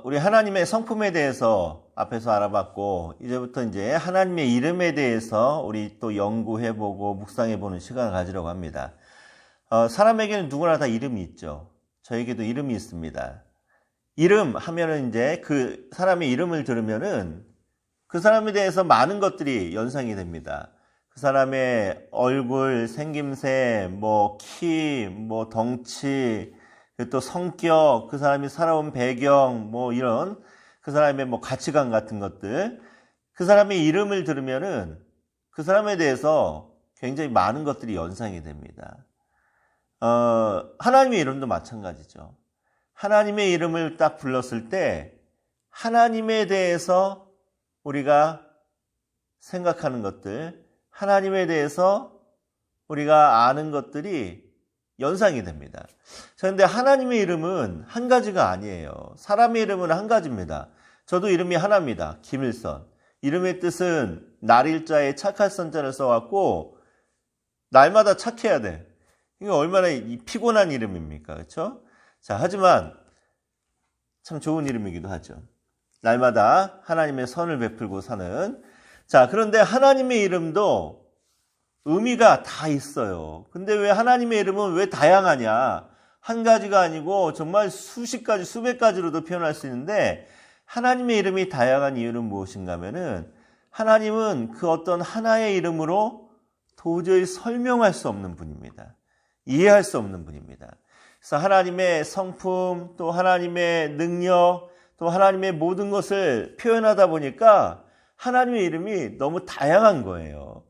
우리 하나님의 성품에 대해서 앞에서 알아봤고, 이제부터 이제 하나님의 이름에 대해서 우리 또 연구해보고 묵상해보는 시간을 가지려고 합니다. 사람에게는 누구나 다 이름이 있죠. 저에게도 이름이 있습니다. 이름 하면은 이제 그 사람의 이름을 들으면은 그 사람에 대해서 많은 것들이 연상이 됩니다. 그 사람의 얼굴, 생김새, 키, 덩치, 또 성격, 그 사람이 살아온 배경, 이런 그 사람의 가치관 같은 것들, 그 사람의 이름을 들으면은 그 사람에 대해서 굉장히 많은 것들이 연상이 됩니다. 하나님의 이름도 마찬가지죠. 하나님의 이름을 딱 불렀을 때 하나님에 대해서 우리가 생각하는 것들, 하나님에 대해서 우리가 아는 것들이 연상이 됩니다. 그런데 하나님의 이름은 한 가지가 아니에요. 사람의 이름은 한 가지입니다. 저도 이름이 하나입니다. 김일선. 이름의 뜻은 날일자에 착할 선자를 써왔고, 날마다 착해야 돼. 이게 얼마나 피곤한 이름입니까? 그렇죠? 자, 하지만 참 좋은 이름이기도 하죠. 날마다 하나님의 선을 베풀고 사는. 자, 그런데 하나님의 이름도 의미가 다 있어요. 근데 왜 하나님의 이름은 왜 다양하냐? 한 가지가 아니고 정말 수십 가지, 수백 가지로도 표현할 수 있는데, 하나님의 이름이 다양한 이유는 무엇인가 하면은, 하나님은 그 어떤 하나의 이름으로 도저히 설명할 수 없는 분입니다. 이해할 수 없는 분입니다. 그래서 하나님의 성품, 또 하나님의 능력, 또 하나님의 모든 것을 표현하다 보니까 하나님의 이름이 너무 다양한 거예요.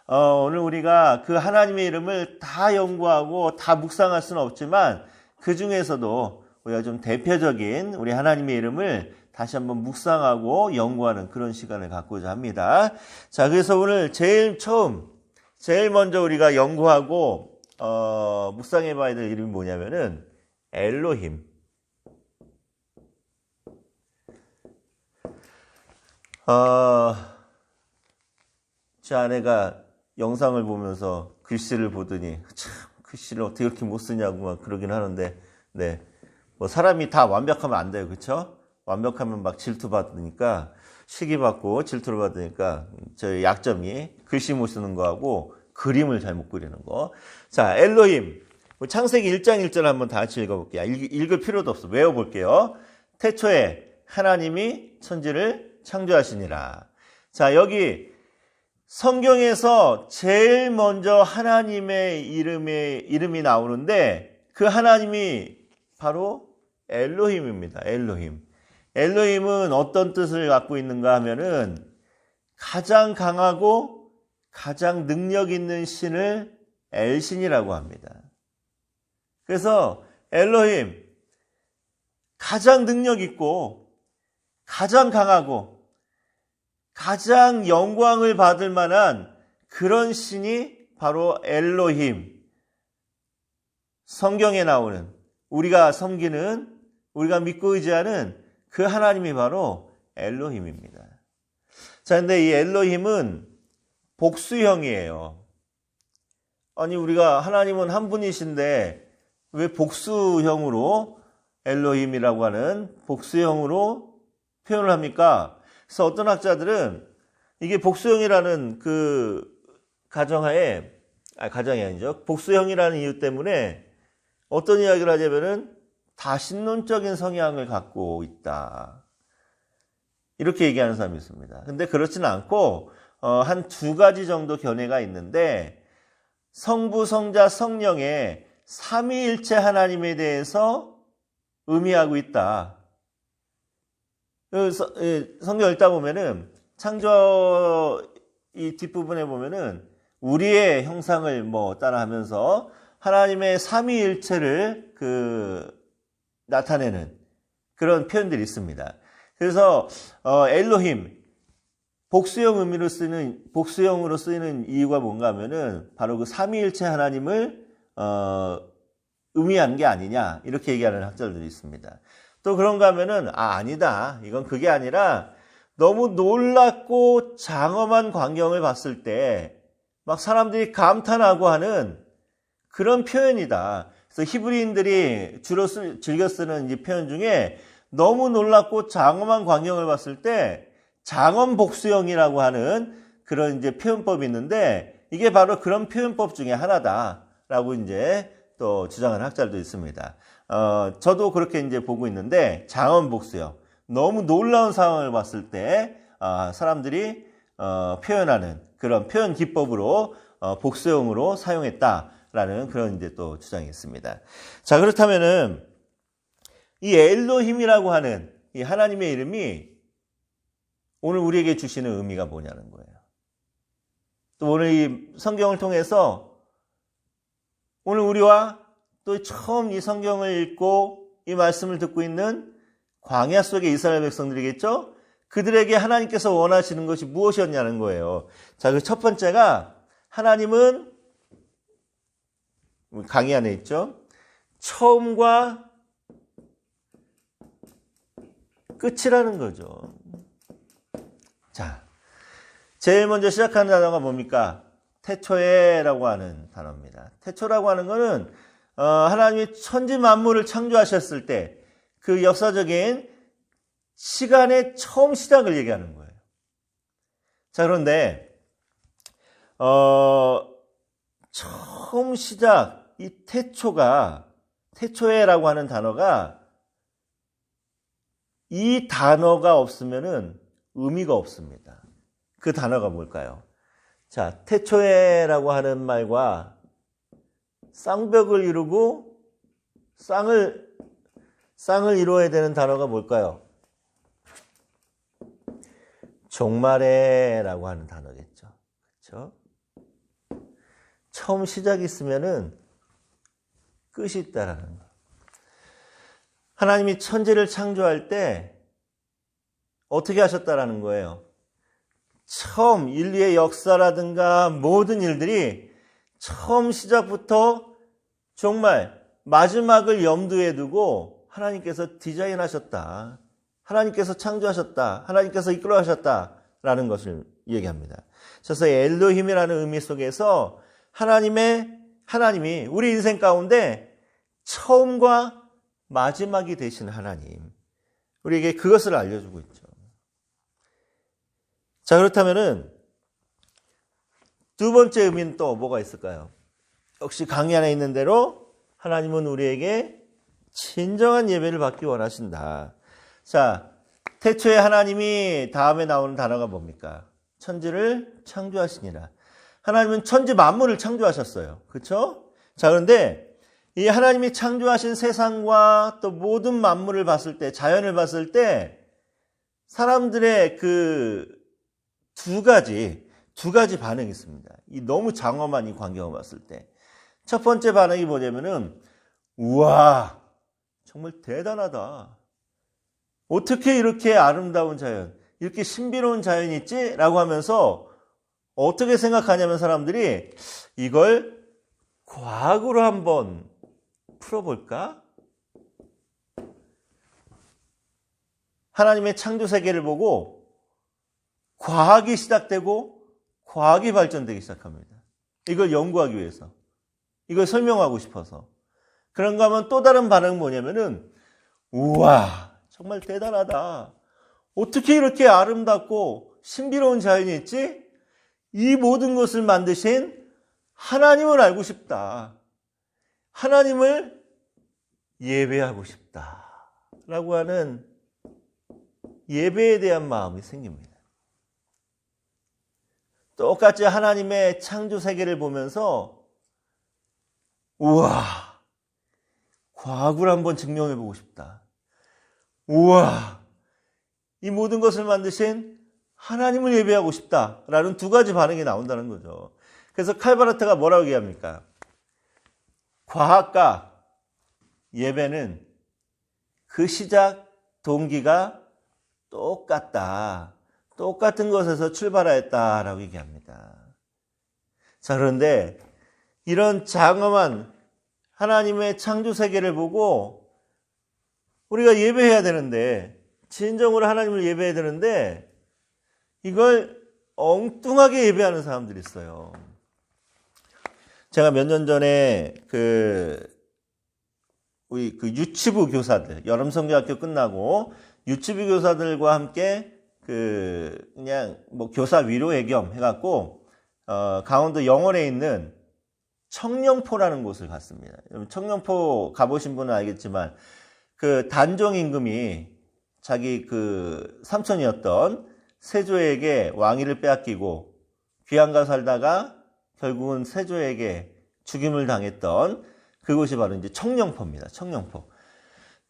오늘 우리가 그 하나님의 이름을 다 연구하고 다 묵상할 수는 없지만, 그 중에서도 우리가 좀 대표적인 우리 하나님의 이름을 다시 한번 묵상하고 연구하는 그런 시간을 갖고자 합니다. 자, 그래서 오늘 제일 먼저 우리가 연구하고 묵상해 봐야 될 이름이 뭐냐면은 엘로힘. 제 아내가 영상을 보면서 글씨를 보더니 참 글씨를 어떻게 그렇게 못 쓰냐고 막 그러긴 하는데, 네, 사람이 다 완벽하면 안 돼요, 그렇죠? 완벽하면 막 질투 받으니까, 시기 받고 질투를 받으니까 저희 약점이 글씨 못 쓰는 거하고 그림을 잘못 그리는 거. 자, 엘로힘. 창세기 1장 1절 한번 다 같이 읽어볼게요. 읽을 필요도 없어. 외워볼게요. 태초에 하나님이 천지를 창조하시니라. 자, 여기 성경에서 제일 먼저 하나님의 이름이 나오는데, 그 하나님이 바로 엘로힘입니다. 엘로힘. 엘로힘은 어떤 뜻을 갖고 있는가 하면은, 가장 강하고 가장 능력 있는 신을 엘신이라고 합니다. 그래서 엘로힘, 가장 능력 있고 가장 강하고 가장 영광을 받을 만한 그런 신이 바로 엘로힘. 성경에 나오는, 우리가 섬기는, 우리가 믿고 의지하는 그 하나님이 바로 엘로힘입니다. 자, 근데 이 엘로힘은 복수형이에요. 아니, 우리가 하나님은 한 분이신데 왜 복수형으로, 엘로힘이라고 하는 복수형으로 표현을 합니까? 그래서 어떤 학자들은 이게 복수형이라는 그 가정이 아니죠. 복수형이라는 이유 때문에 어떤 이야기를 하자면은 다신론적인 성향을 갖고 있다, 이렇게 얘기하는 사람이 있습니다. 근데 그렇지는 않고 한 두 가지 정도 견해가 있는데, 성부, 성자, 성령의 삼위일체 하나님에 대해서 의미하고 있다. 성경 읽다 보면은 창조 이 뒷부분에 보면은 우리의 형상을 따라하면서 하나님의 삼위일체를 나타내는 그런 표현들이 있습니다. 그래서 엘로힘, 복수형으로 쓰이는 이유가 뭔가 하면은 바로 그 삼위일체 하나님을 의미하는 게 아니냐, 이렇게 얘기하는 학자들이 있습니다. 또 그런가 하면은 아니다, 이건 그게 아니라 너무 놀랍고 장엄한 광경을 봤을 때 막 사람들이 감탄하고 하는 그런 표현이다. 그래서 히브리인들이 주로 즐겨 쓰는 이 표현 중에 너무 놀랍고 장엄한 광경을 봤을 때 장엄 복수형이라고 하는 그런 이제 표현법이 있는데 이게 바로 그런 표현법 중에 하나다라고 이제 또 주장하는 학자들도 있습니다. 저도 그렇게 이제 보고 있는데 장엄 복수형. 너무 놀라운 상황을 봤을 때 사람들이 표현하는 그런 표현 기법으로 복수형으로 사용했다라는 그런 이제 또 주장이 있습니다. 자, 그렇다면은 이 엘로힘이라고 하는 이 하나님의 이름이 오늘 우리에게 주시는 의미가 뭐냐는 거예요. 또 오늘 이 성경을 통해서 오늘 우리와 또 처음 이 성경을 읽고 이 말씀을 듣고 있는 광야 속의 이스라엘 백성들이겠죠? 그들에게 하나님께서 원하시는 것이 무엇이었냐는 거예요. 자, 그 첫 번째가 하나님은 강의 안에 있죠. 처음과 끝이라는 거죠. 자, 제일 먼저 시작하는 단어가 뭡니까? 태초에라고 하는 단어입니다. 태초라고 하는 거는 하나님이 천지 만물을 창조하셨을 때 그 역사적인 시간의 처음 시작을 얘기하는 거예요. 자, 그런데 처음 시작, 이 태초에라고 하는 단어가 이 단어가 없으면은 의미가 없습니다. 그 단어가 뭘까요? 자, 태초에라고 하는 말과 쌍벽을 이루고 쌍을 이루어야 되는 단어가 뭘까요? 종말에라고 하는 단어겠죠. 그렇죠? 처음 시작이 있으면은 끝이 있다라는 거. 하나님이 천지를 창조할 때 어떻게 하셨다라는 거예요? 처음 인류의 역사라든가 모든 일들이 처음 시작부터 정말 마지막을 염두에 두고 하나님께서 디자인하셨다. 하나님께서 창조하셨다. 하나님께서 이끌어가셨다라는 것을 얘기합니다. 그래서 엘로힘이라는 의미 속에서 하나님이 우리 인생 가운데 처음과 마지막이 되신 하나님. 우리에게 그것을 알려주고 있죠. 자, 그렇다면은 두 번째 의미는 또 뭐가 있을까요? 역시 강의 안에 있는 대로 하나님은 우리에게 진정한 예배를 받기 원하신다. 자, 태초에 하나님이 다음에 나오는 단어가 뭡니까? 천지를 창조하시니라. 하나님은 천지 만물을 창조하셨어요. 그렇죠? 자, 그런데 이 하나님이 창조하신 세상과 또 모든 만물을 봤을 때, 자연을 봤을 때 사람들의 그 두 가지 반응이 있습니다. 이 너무 장엄한 이 광경을 봤을 때. 첫 번째 반응이 뭐냐면은 우와, 정말 대단하다. 어떻게 이렇게 아름다운 자연, 이렇게 신비로운 자연이 있지? 라고 하면서 어떻게 생각하냐면 사람들이 이걸 과학으로 한번 풀어볼까? 하나님의 창조 세계를 보고 과학이 시작되고 과학이 발전되기 시작합니다. 이걸 연구하기 위해서. 이걸 설명하고 싶어서. 그런가 하면 또 다른 반응은 뭐냐면은 우와, 정말 대단하다. 어떻게 이렇게 아름답고 신비로운 자연이 있지? 이 모든 것을 만드신 하나님을 알고 싶다. 하나님을 예배하고 싶다. 라고 하는 예배에 대한 마음이 생깁니다. 똑같이 하나님의 창조 세계를 보면서 우와, 과학을 한번 증명해보고 싶다. 우와, 이 모든 것을 만드신 하나님을 예배하고 싶다라는 두 가지 반응이 나온다는 거죠. 그래서 칼바르트가 뭐라고 얘기합니까? 과학과 예배는 그 시작 동기가 똑같다. 똑같은 것에서 출발하였다라고 얘기합니다. 자, 그런데 이런 장엄한 하나님의 창조 세계를 보고 우리가 예배해야 되는데, 진정으로 하나님을 예배해야 되는데 이걸 엉뚱하게 예배하는 사람들이 있어요. 제가 몇 년 전에 우리 그 유치부 교사들, 여름 성경학교 끝나고 유치부 교사들과 함께 그냥 뭐 교사 위로회 겸 해갖고 강원도 영월에 있는 청령포라는 곳을 갔습니다. 청령포 가보신 분은 알겠지만 그 단종 임금이 자기 그 삼촌이었던 세조에게 왕위를 빼앗기고 귀양가 살다가 결국은 세조에게 죽임을 당했던 그곳이 바로 이제 청령포입니다. 청령포.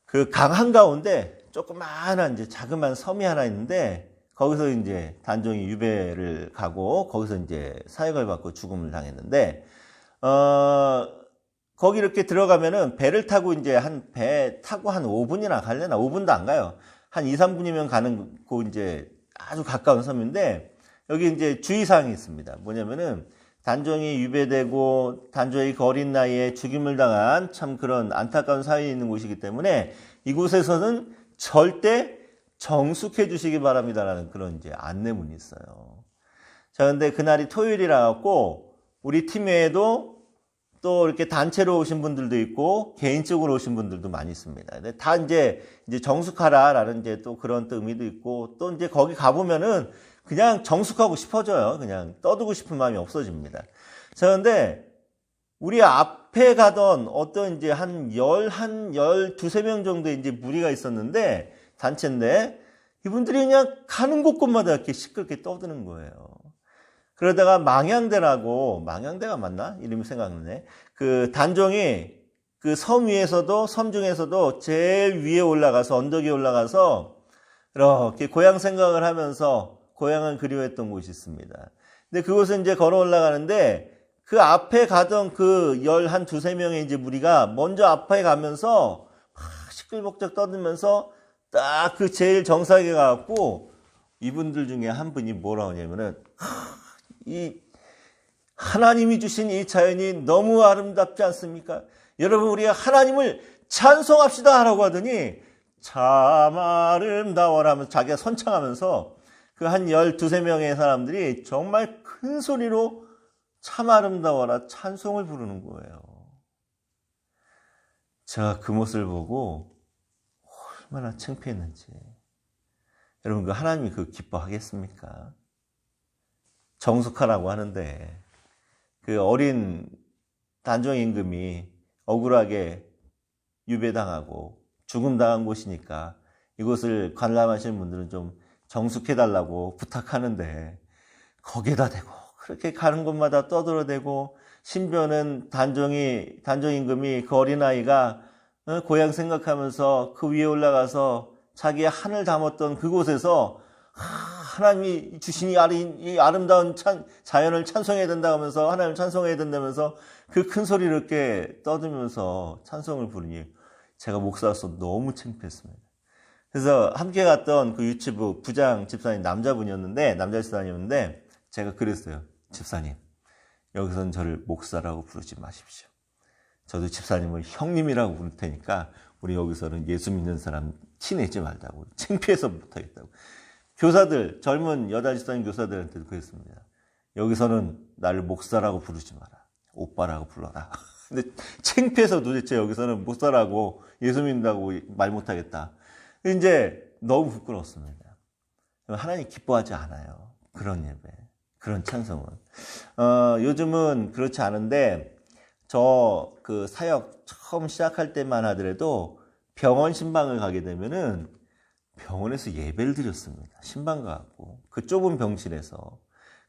그 강 한가운데 조그마한 이제 자그마한 섬이 하나 있는데 거기서 이제 단종이 유배를 가고 거기서 이제 사역을 받고 죽음을 당했는데 거기 이렇게 들어가면은 배를 타고 이제 배 타고 한 5분이나 갈려나 5분도 안 가요. 한 2, 3분이면 가는 곳 이제 아주 가까운 섬인데 여기 이제 주의사항이 있습니다. 뭐냐면은 단종이 유배되고 단종이 그 어린 나이에 죽임을 당한 참 그런 안타까운 사회에 있는 곳이기 때문에 이곳에서는 절대 정숙해 주시기 바랍니다라는 그런 이제 안내문이 있어요. 자, 근데 그날이 토요일이라 갖고 우리 팀 외에도 또 이렇게 단체로 오신 분들도 있고 개인적으로 오신 분들도 많이 있습니다. 근데 다 이제 정숙하라라는 이제 또 그런 또 의미도 있고 또 이제 거기 가보면은 그냥 정숙하고 싶어져요. 그냥 떠들고 싶은 마음이 없어집니다. 자, 근데 우리 앞에 가던 어떤 이제 한 12, 명 정도의 이제 무리가 있었는데 단체인데 이분들이 그냥 가는 곳곳마다 이렇게 시끄럽게 떠드는 거예요. 그러다가 망향대가 맞나? 이름이 생각나네. 그 단종이 그 섬 위에서도, 섬 중에서도 제일 위에 올라가서, 언덕 위에 올라가서 이렇게 고향 생각을 하면서 고향을 그리워했던 곳이 있습니다. 근데 그곳은 이제 걸어 올라가는데 그 앞에 가던 그 11, 2~3명의 이제 무리가 먼저 앞에 가면서 시끌벅적 떠들면서 딱 그 제일 정상에 가갖고 이분들 중에 한 분이 뭐라고 하냐면은 이 하나님이 주신 이 자연이 너무 아름답지 않습니까? 여러분 우리가 하나님을 찬송합시다 하라고 하더니 참 아름다워라 하면서 자기가 선창하면서 그 한 12~13명의 사람들이 정말 큰 소리로 참 아름다워라 찬송을 부르는 거예요. 제가 그 모습을 보고 얼마나 창피했는지. 여러분 그 하나님이 그 기뻐하겠습니까? 정숙하라고 하는데 그 어린 단종 임금이 억울하게 유배당하고 죽음당한 곳이니까 이곳을 관람하시는 분들은 좀 정숙해달라고 부탁하는데 거기에다 대고 그렇게 가는 곳마다 떠들어대고 신변은 단종 임금이 그 어린아이가 고향 생각하면서 그 위에 올라가서 자기의 한을 담았던 그곳에서 하나님이 주신 이 아름다운 자연을 찬송해야 된다 하면서 하나님을 찬송해야 된다면서 그 큰 소리를 이렇게 떠들면서 찬송을 부르니 제가 목사로서 너무 창피했습니다. 그래서 함께 갔던 그 유치부 부장 집사님 남자 집사님이었는데 제가 그랬어요. 집사님, 여기서는 저를 목사라고 부르지 마십시오. 저도 집사님을 형님이라고 부를 테니까 우리 여기서는 예수 믿는 사람 티내지 말자고. 창피해서 못하겠다고. 교사들, 젊은 여자 집사님 교사들한테도 그랬습니다. 여기서는 나를 목사라고 부르지 마라. 오빠라고 불러라. 근데 창피해서 도대체 여기서는 목사라고 예수 믿는다고 말 못하겠다. 이제 너무 부끄러웠습니다. 하나님 기뻐하지 않아요. 그런 예배, 그런 찬송은. 요즘은 그렇지 않은데 저 그 사역 처음 시작할 때만 하더라도 병원 신방을 가게 되면은 병원에서 예배를 드렸습니다. 신방 가고 그 좁은 병실에서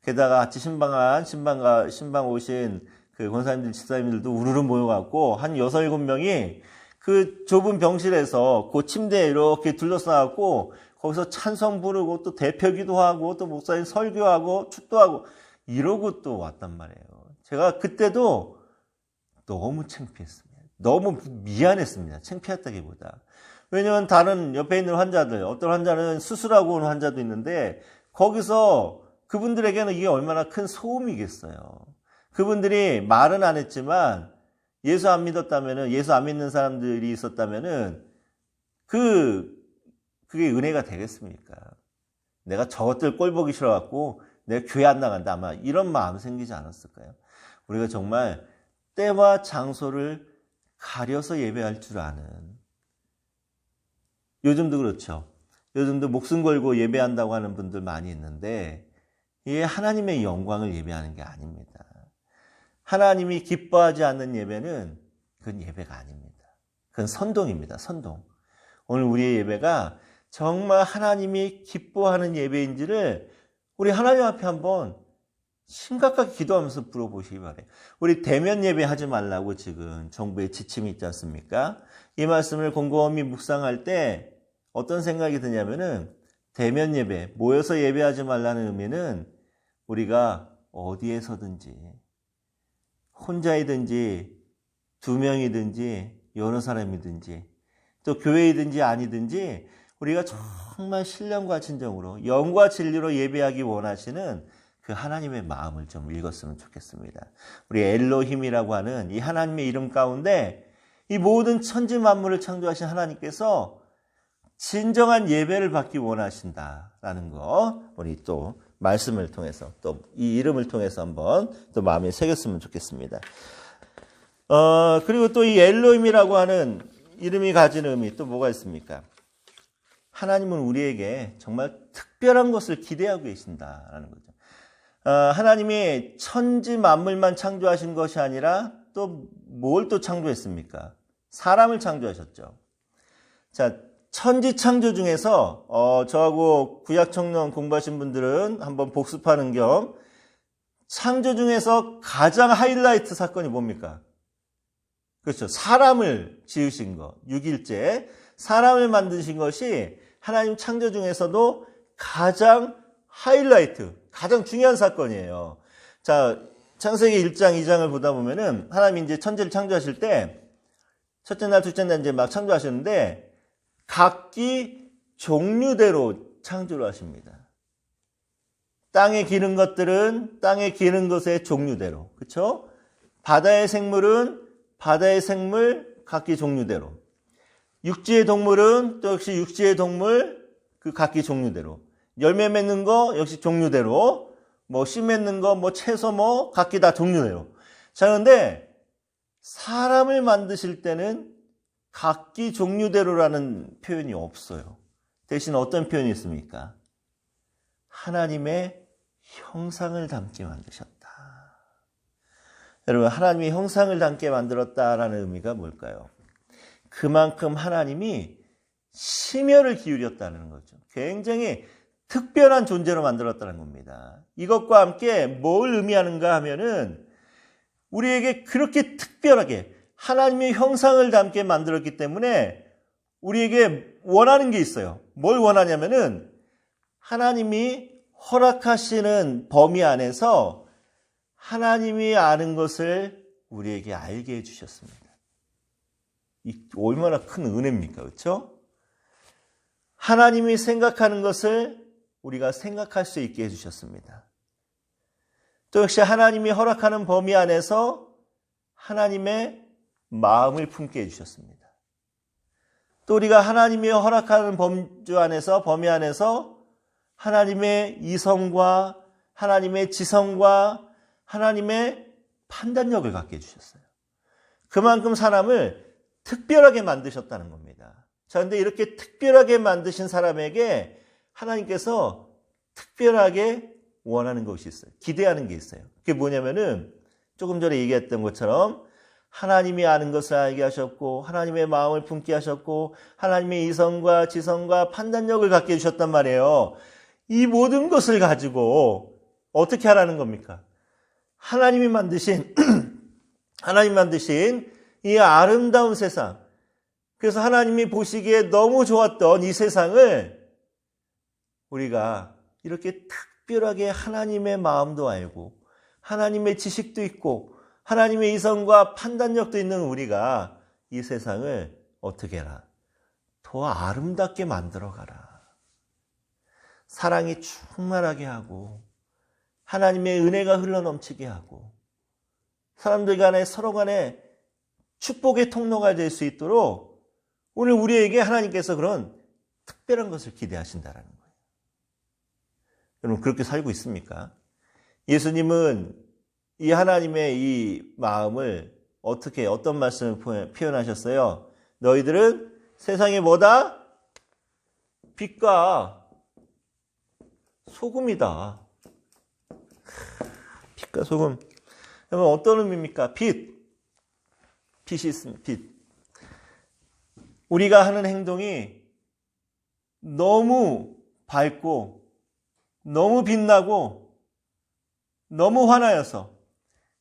게다가 같이 신방 오신 그 권사님들, 집사님들도 우르르 모여갖고 한 6, 7명이 그 좁은 병실에서 그 침대에 이렇게 둘러싸갖고 거기서 찬송 부르고 또 대표기도 하고 또 목사님 설교하고 축도하고 이러고 또 왔단 말이에요. 제가 그때도 너무 창피했습니다. 너무 미안했습니다. 창피했다기보다. 왜냐면 다른 옆에 있는 환자들, 어떤 환자는 수술하고 온 환자도 있는데 거기서 그분들에게는 이게 얼마나 큰 소음이겠어요. 그분들이 말은 안 했지만 예수 안 믿었다면은, 예수 안 믿는 사람들이 있었다면은 그게 은혜가 되겠습니까? 내가 저것들 꼴 보기 싫어갖고 내가 교회 안 나간다. 아마 이런 마음 생기지 않았을까요? 우리가 정말 때와 장소를 가려서 예배할 줄 아는, 요즘도 그렇죠. 요즘도 목숨 걸고 예배한다고 하는 분들 많이 있는데 이게 하나님의 영광을 예배하는 게 아닙니다. 하나님이 기뻐하지 않는 예배는 그건 예배가 아닙니다. 그건 선동입니다. 선동. 오늘 우리의 예배가 정말 하나님이 기뻐하는 예배인지를 우리 하나님 앞에 한번 심각하게 기도하면서 물어보시기 바래요. 우리 대면 예배 하지 말라고 지금 정부의 지침이 있지 않습니까? 이 말씀을 곰곰이 묵상할 때 어떤 생각이 드냐면은 대면 예배, 모여서 예배하지 말라는 의미는 우리가 어디에서든지 혼자이든지 두 명이든지 여러 사람이든지 또 교회이든지 아니든지 우리가 정말 신령과 진정으로 영과 진리로 예배하기 원하시는 그 하나님의 마음을 좀 읽었으면 좋겠습니다. 우리 엘로힘이라고 하는 이 하나님의 이름 가운데 이 모든 천지 만물을 창조하신 하나님께서 진정한 예배를 받기 원하신다라는 거 우리 또 말씀을 통해서 또 이 이름을 통해서 한번 또 마음에 새겼으면 좋겠습니다. 그리고 또 이 엘로힘이라고 하는 이름이 가진 의미 또 뭐가 있습니까? 하나님은 우리에게 정말 특별한 것을 기대하고 계신다라는 거죠. 하나님이 천지 만물만 창조하신 것이 아니라 또 뭘 또 창조했습니까? 사람을 창조하셨죠. 자, 천지 창조 중에서 저하고 구약청년 공부하신 분들은 한번 복습하는 겸 창조 중에서 가장 하이라이트 사건이 뭡니까? 그렇죠. 사람을 지으신 것, 6일째 사람을 만드신 것이 하나님 창조 중에서도 가장 하이라이트, 가장 중요한 사건이에요. 자, 창세기 1장, 2장을 보다 보면은 하나님이 이제 천지를 창조하실 때 첫째 날, 둘째 날 이제 막 창조하셨는데 각기 종류대로 창조를 하십니다. 땅에 기는 것들은 땅에 기는 것의 종류대로, 그렇죠? 바다의 생물은 바다의 생물 각기 종류대로, 육지의 동물은 또 역시 육지의 동물 그 각기 종류대로, 열매 맺는 거 역시 종류대로, 뭐 씨 맺는 거, 뭐 채소 뭐 각기 다 종류대로. 자, 그런데 사람을 만드실 때는 각기 종류대로라는 표현이 없어요. 대신 어떤 표현이 있습니까? 하나님의 형상을 담게 만드셨다. 여러분, 하나님이 형상을 담게 만들었다라는 의미가 뭘까요? 그만큼 하나님이 심혈을 기울였다는 거죠. 굉장히 특별한 존재로 만들었다는 겁니다. 이것과 함께 뭘 의미하는가 하면은 우리에게 그렇게 특별하게 하나님의 형상을 담게 만들었기 때문에 우리에게 원하는 게 있어요. 뭘 원하냐면은 하나님이 허락하시는 범위 안에서 하나님이 아는 것을 우리에게 알게 해주셨습니다. 이 얼마나 큰 은혜입니까? 그렇죠? 하나님이 생각하는 것을 우리가 생각할 수 있게 해주셨습니다. 또 역시 하나님이 허락하는 범위 안에서 하나님의 마음을 품게 해주셨습니다. 또 우리가 하나님이 허락하는 범위 안에서 하나님의 이성과 하나님의 지성과 하나님의 판단력을 갖게 해주셨어요. 그만큼 사람을 특별하게 만드셨다는 겁니다. 자, 근데 이렇게 특별하게 만드신 사람에게 하나님께서 특별하게 원하는 것이 있어요. 기대하는 게 있어요. 그게 뭐냐면은 조금 전에 얘기했던 것처럼 하나님이 아는 것을 알게 하셨고 하나님의 마음을 품게 하셨고 하나님의 이성과 지성과 판단력을 갖게 해주셨단 말이에요. 이 모든 것을 가지고 어떻게 하라는 겁니까? 하나님 만드신 이 아름다운 세상, 그래서 하나님이 보시기에 너무 좋았던 이 세상을 우리가 이렇게 특별하게 하나님의 마음도 알고 하나님의 지식도 있고 하나님의 이성과 판단력도 있는 우리가 이 세상을 어떻게 해라? 더 아름답게 만들어가라. 사랑이 충만하게 하고 하나님의 은혜가 흘러넘치게 하고 사람들 간에 서로 간에 축복의 통로가 될 수 있도록 오늘 우리에게 하나님께서 그런 특별한 것을 기대하신다는 거예요. 여러분 그렇게 살고 있습니까? 예수님은 이 하나님의 이 마음을 어떤 말씀을 표현하셨어요? 너희들은 세상에 뭐다? 빛과 소금이다. 빛과 소금. 그러면 어떤 의미입니까? 빛이 있습니다. 빛. 우리가 하는 행동이 너무 밝고 너무 빛나고 너무 환하여서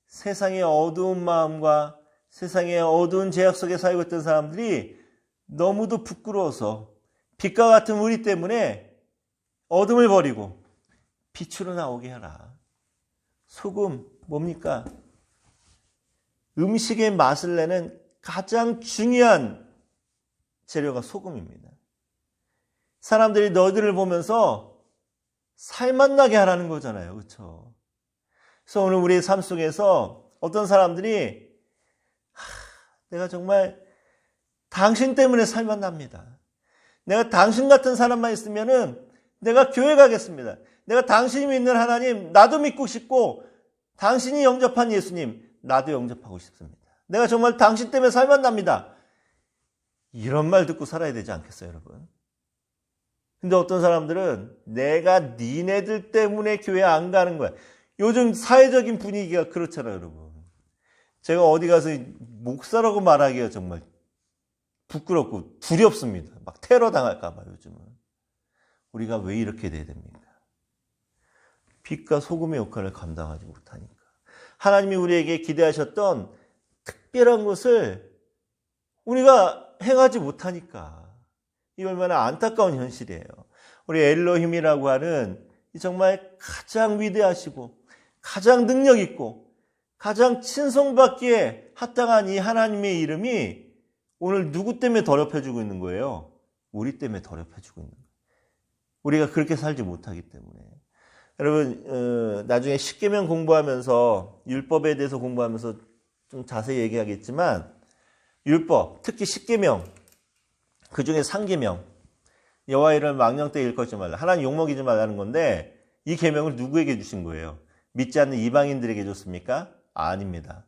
세상의 어두운 마음과 세상의 어두운 죄악 속에 살고 있던 사람들이 너무도 부끄러워서 빛과 같은 우리 때문에 어둠을 버리고 빛으로 나오게 하라. 소금 뭡니까? 음식의 맛을 내는 가장 중요한 재료가 소금입니다. 사람들이 너희들을 보면서 살맛 나게 하라는 거잖아요. 그렇죠? 그래서 오늘 우리의 삶 속에서 어떤 사람들이 내가 정말 당신 때문에 살맛 납니다. 내가 당신 같은 사람만 있으면은 내가 교회 가겠습니다. 내가 당신이 믿는 하나님 나도 믿고 싶고 당신이 영접한 예수님 나도 영접하고 싶습니다. 내가 정말 당신 때문에 살맛 납니다. 이런 말 듣고 살아야 되지 않겠어요, 여러분? 근데 어떤 사람들은 내가 니네들 때문에 교회 안 가는 거야. 요즘 사회적인 분위기가 그렇잖아요, 여러분. 제가 어디 가서 목사라고 말하기가 정말 부끄럽고 두렵습니다. 막 테러 당할까 봐 요즘은. 우리가 왜 이렇게 돼야 됩니까? 빛과 소금의 역할을 감당하지 못하니까. 하나님이 우리에게 기대하셨던 특별한 것을 우리가 행하지 못하니까. 이 얼마나 안타까운 현실이에요. 우리 엘로힘이라고 하는 정말 가장 위대하시고 가장 능력 있고 가장 친송받기에 합당한 이 하나님의 이름이 오늘 누구 때문에 더럽혀지고 있는 거예요? 우리 때문에 더럽혀지고 있는 거예요. 우리가 그렇게 살지 못하기 때문에. 여러분 나중에 십계명 공부하면서 율법에 대해서 공부하면서 좀 자세히 얘기하겠지만 율법, 특히 십계명, 그중에 상계명, 여호와 이름을 망령 때 일컫지 말라. 하나님 욕먹이지 말라는 건데 이 계명을 누구에게 주신 거예요? 믿지 않는 이방인들에게 줬습니까? 아닙니다.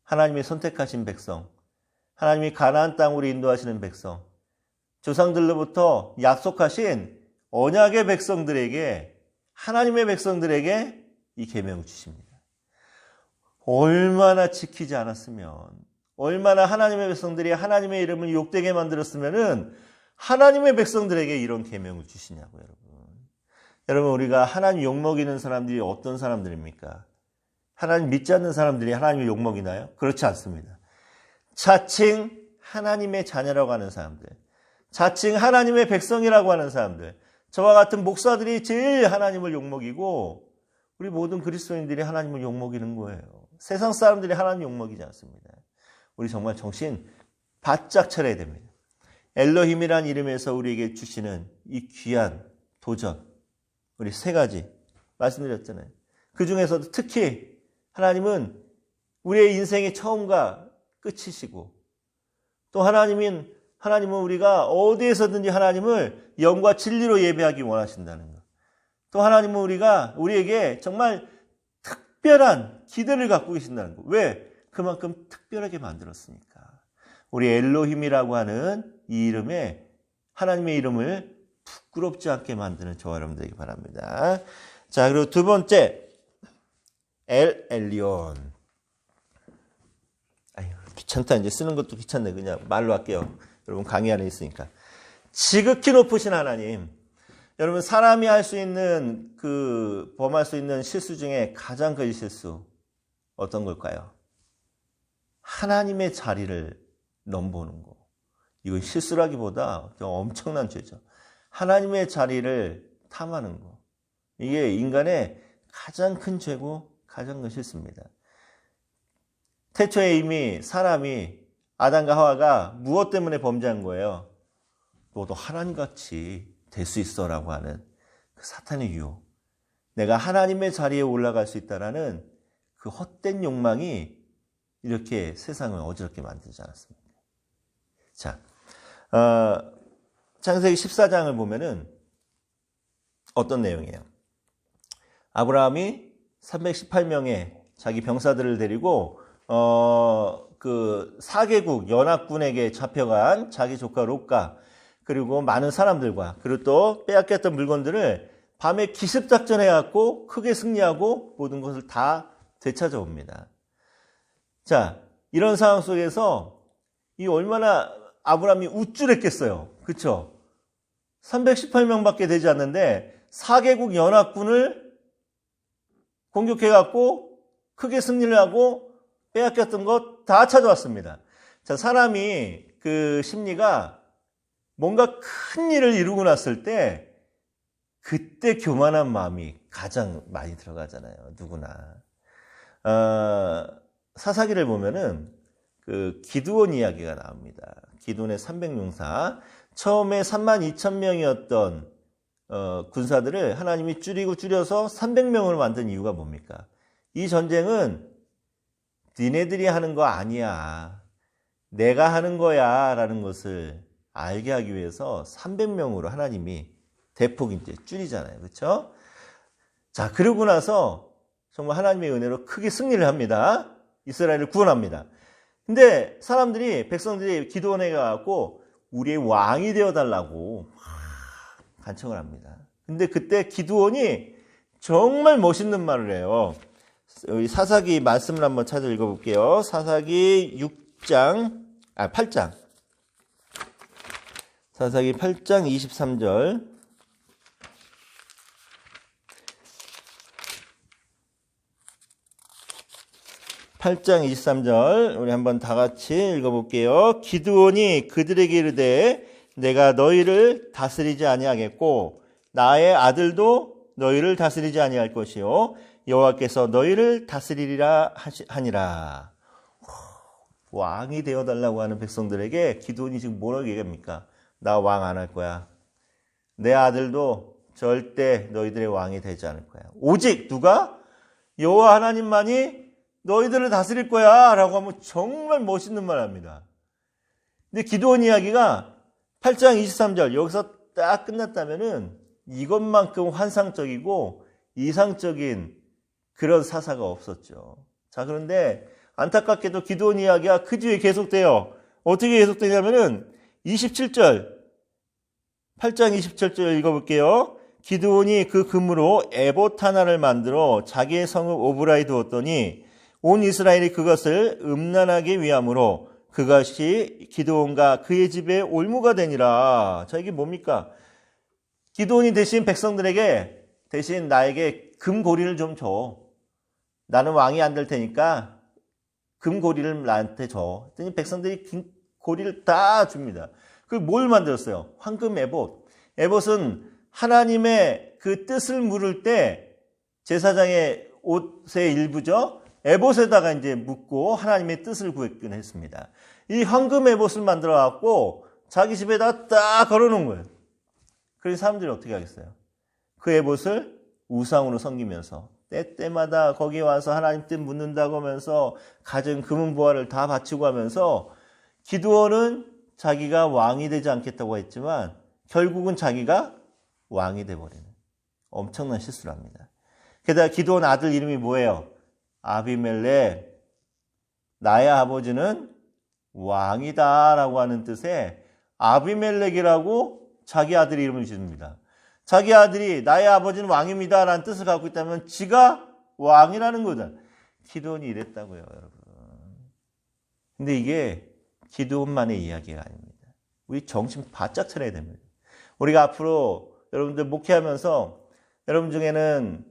하나님이 선택하신 백성, 하나님이 가나안 땅으로 인도하시는 백성, 조상들로부터 약속하신 언약의 백성들에게, 하나님의 백성들에게 이 계명을 주십니다. 얼마나 지키지 않았으면, 얼마나 하나님의 백성들이 하나님의 이름을 욕되게 만들었으면은 하나님의 백성들에게 이런 계명을 주시냐고요, 여러분. 여러분, 우리가 하나님 욕먹이는 사람들이 어떤 사람들입니까? 하나님 믿지 않는 사람들이 하나님을 욕먹이나요? 그렇지 않습니다. 자칭 하나님의 자녀라고 하는 사람들, 자칭 하나님의 백성이라고 하는 사람들, 저와 같은 목사들이 제일 하나님을 욕먹이고 우리 모든 그리스도인들이 하나님을 욕먹이는 거예요. 세상 사람들이 하나님 욕먹이지 않습니다. 우리 정말 정신 바짝 차려야 됩니다. 엘로힘이란 이름에서 우리에게 주시는 이 귀한 도전, 우리 세 가지 말씀드렸잖아요. 그 중에서도 특히 하나님은 우리의 인생의 처음과 끝이시고, 또 하나님은 우리가 어디에서든지 하나님을 영과 진리로 예배하기 원하신다는 것. 또 하나님은 우리에게 정말 특별한 기대를 갖고 계신다는 것. 왜? 그만큼 특별하게 만들었으니까. 우리 엘로힘이라고 하는 이 이름에 하나님의 이름을 부끄럽지 않게 만드는 저와 여러분들에게 바랍니다. 자, 그리고 두 번째, 엘 엘리온. 아유, 귀찮다. 이제 쓰는 것도 귀찮네. 그냥 말로 할게요. 여러분 강의 안에 있으니까. 지극히 높으신 하나님. 여러분, 사람이 할 수 있는 범할 수 있는 실수 중에 가장 큰 실수 어떤 걸까요? 하나님의 자리를 넘보는 거. 이건 실수라기보다 엄청난 죄죠. 하나님의 자리를 탐하는 거. 이게 인간의 가장 큰 죄고 가장 큰 실수입니다. 태초에 이미 사람이 아담과 하와가 무엇 때문에 범죄한 거예요? 너도 하나님같이 될 수 있어라고 하는 그 사탄의 유혹. 내가 하나님의 자리에 올라갈 수 있다라는 그 헛된 욕망이 이렇게 세상을 어지럽게 만들지 않았습니까? 자, 창세기 14장을 보면은 어떤 내용이에요? 아브라함이 318명의 자기 병사들을 데리고 그 4개국 연합군에게 잡혀간 자기 조카 롯과 그리고 많은 사람들과 그리고 또 빼앗겼던 물건들을 밤에 기습작전 해갖고 크게 승리하고 모든 것을 다 되찾아옵니다. 자, 이런 상황 속에서 이 얼마나 아브라함이 우쭐했겠어요. 그쵸? 318명밖에 되지 않는데 4개국 연합군을 공격해갖고 크게 승리를 하고 빼앗겼던 것 다 찾아왔습니다. 자, 사람이 그 심리가 뭔가 큰 일을 이루고 났을 때 그때 교만한 마음이 가장 많이 들어가잖아요. 누구나. 사사기를 보면은 그 기드온 이야기가 나옵니다. 기드온의 300용사. 처음에 32,000명이었던 군사들을 하나님이 줄여서 300명으로 만든 이유가 뭡니까? 이 전쟁은 니네들이 하는 거 아니야. 내가 하는 거야. 라는 것을 알게 하기 위해서 300명으로 하나님이 대폭 이제 줄이잖아요. 그렇죠? 자, 그러고 나서 정말 하나님의 은혜로 크게 승리를 합니다. 이스라엘을 구원합니다. 근데 백성들이 기도원에 가고 우리의 왕이 되어달라고 간청을 합니다. 근데 그때 기드온이 정말 멋있는 말을 해요. 여기 사사기 말씀을 한번 찾아 읽어볼게요. 사사기 8장. 사사기 8장 23절. 8장 23절 우리 한번 다 같이 읽어볼게요. 기드온이 그들에게 이르되 내가 너희를 다스리지 아니하겠고 나의 아들도 너희를 다스리지 아니할 것이요 여호와께서 너희를 다스리리라 하니라. 왕이 되어달라고 하는 백성들에게 기드온이 지금 뭐라고 얘기합니까? 나 왕 안 할 거야. 내 아들도 절대 너희들의 왕이 되지 않을 거야. 오직 누가? 여호와 하나님만이 너희들을 다스릴 거야 라고 하면 정말 멋있는 말 합니다. 근데 기드온 이야기가 8장 23절 여기서 딱 끝났다면은 이것만큼 환상적이고 이상적인 그런 사사가 없었죠. 자, 그런데 안타깝게도 기드온 이야기가 그 뒤에 계속돼요. 어떻게 계속되냐면은 27절 8장 27절 읽어볼게요. 기드온이 그 금으로 에봇 하나를 만들어 자기의 성읍 오브라에 두었더니 온 이스라엘이 그것을 음란하게 위함으로 그것이 기드온과 그의 집에 올무가 되니라. 자, 이게 뭡니까? 기드온이 대신 백성들에게 대신 나에게 금고리를 좀 줘. 나는 왕이 안 될 테니까 금고리를 나한테 줘. 그랬더니 백성들이 고리를 다 줍니다. 그 뭘 만들었어요? 황금 에봇. 에봇은 하나님의 그 뜻을 물을 때 제사장의 옷의 일부죠. 에봇에다가 이제 묻고 하나님의 뜻을 구했긴 했습니다. 이 황금 에봇을 만들어 갖고 자기 집에다 딱 걸어 놓은 거예요. 그래서 사람들이 어떻게 하겠어요? 그 에봇을 우상으로 섬기면서 때때마다 거기에 와서 하나님 뜻 묻는다고 하면서 가진 금은 보화를 다 바치고 하면서 기드온은 자기가 왕이 되지 않겠다고 했지만 결국은 자기가 왕이 돼버리는 엄청난 실수를 합니다. 게다가 기드온 아들 이름이 뭐예요? 아비멜렉. 나의 아버지는 왕이다 라고 하는 뜻의 아비멜렉이라고 자기 아들 이름을 지릅니다. 자기 아들이 나의 아버지는 왕입니다 라는 뜻을 갖고 있다면 지가 왕이라는 거다. 기드온이 이랬다고요, 여러분. 근데 이게 기드온만의 이야기가 아닙니다. 우리 정신 바짝 차려야 됩니다. 우리가 앞으로 여러분들 목회하면서 여러분 중에는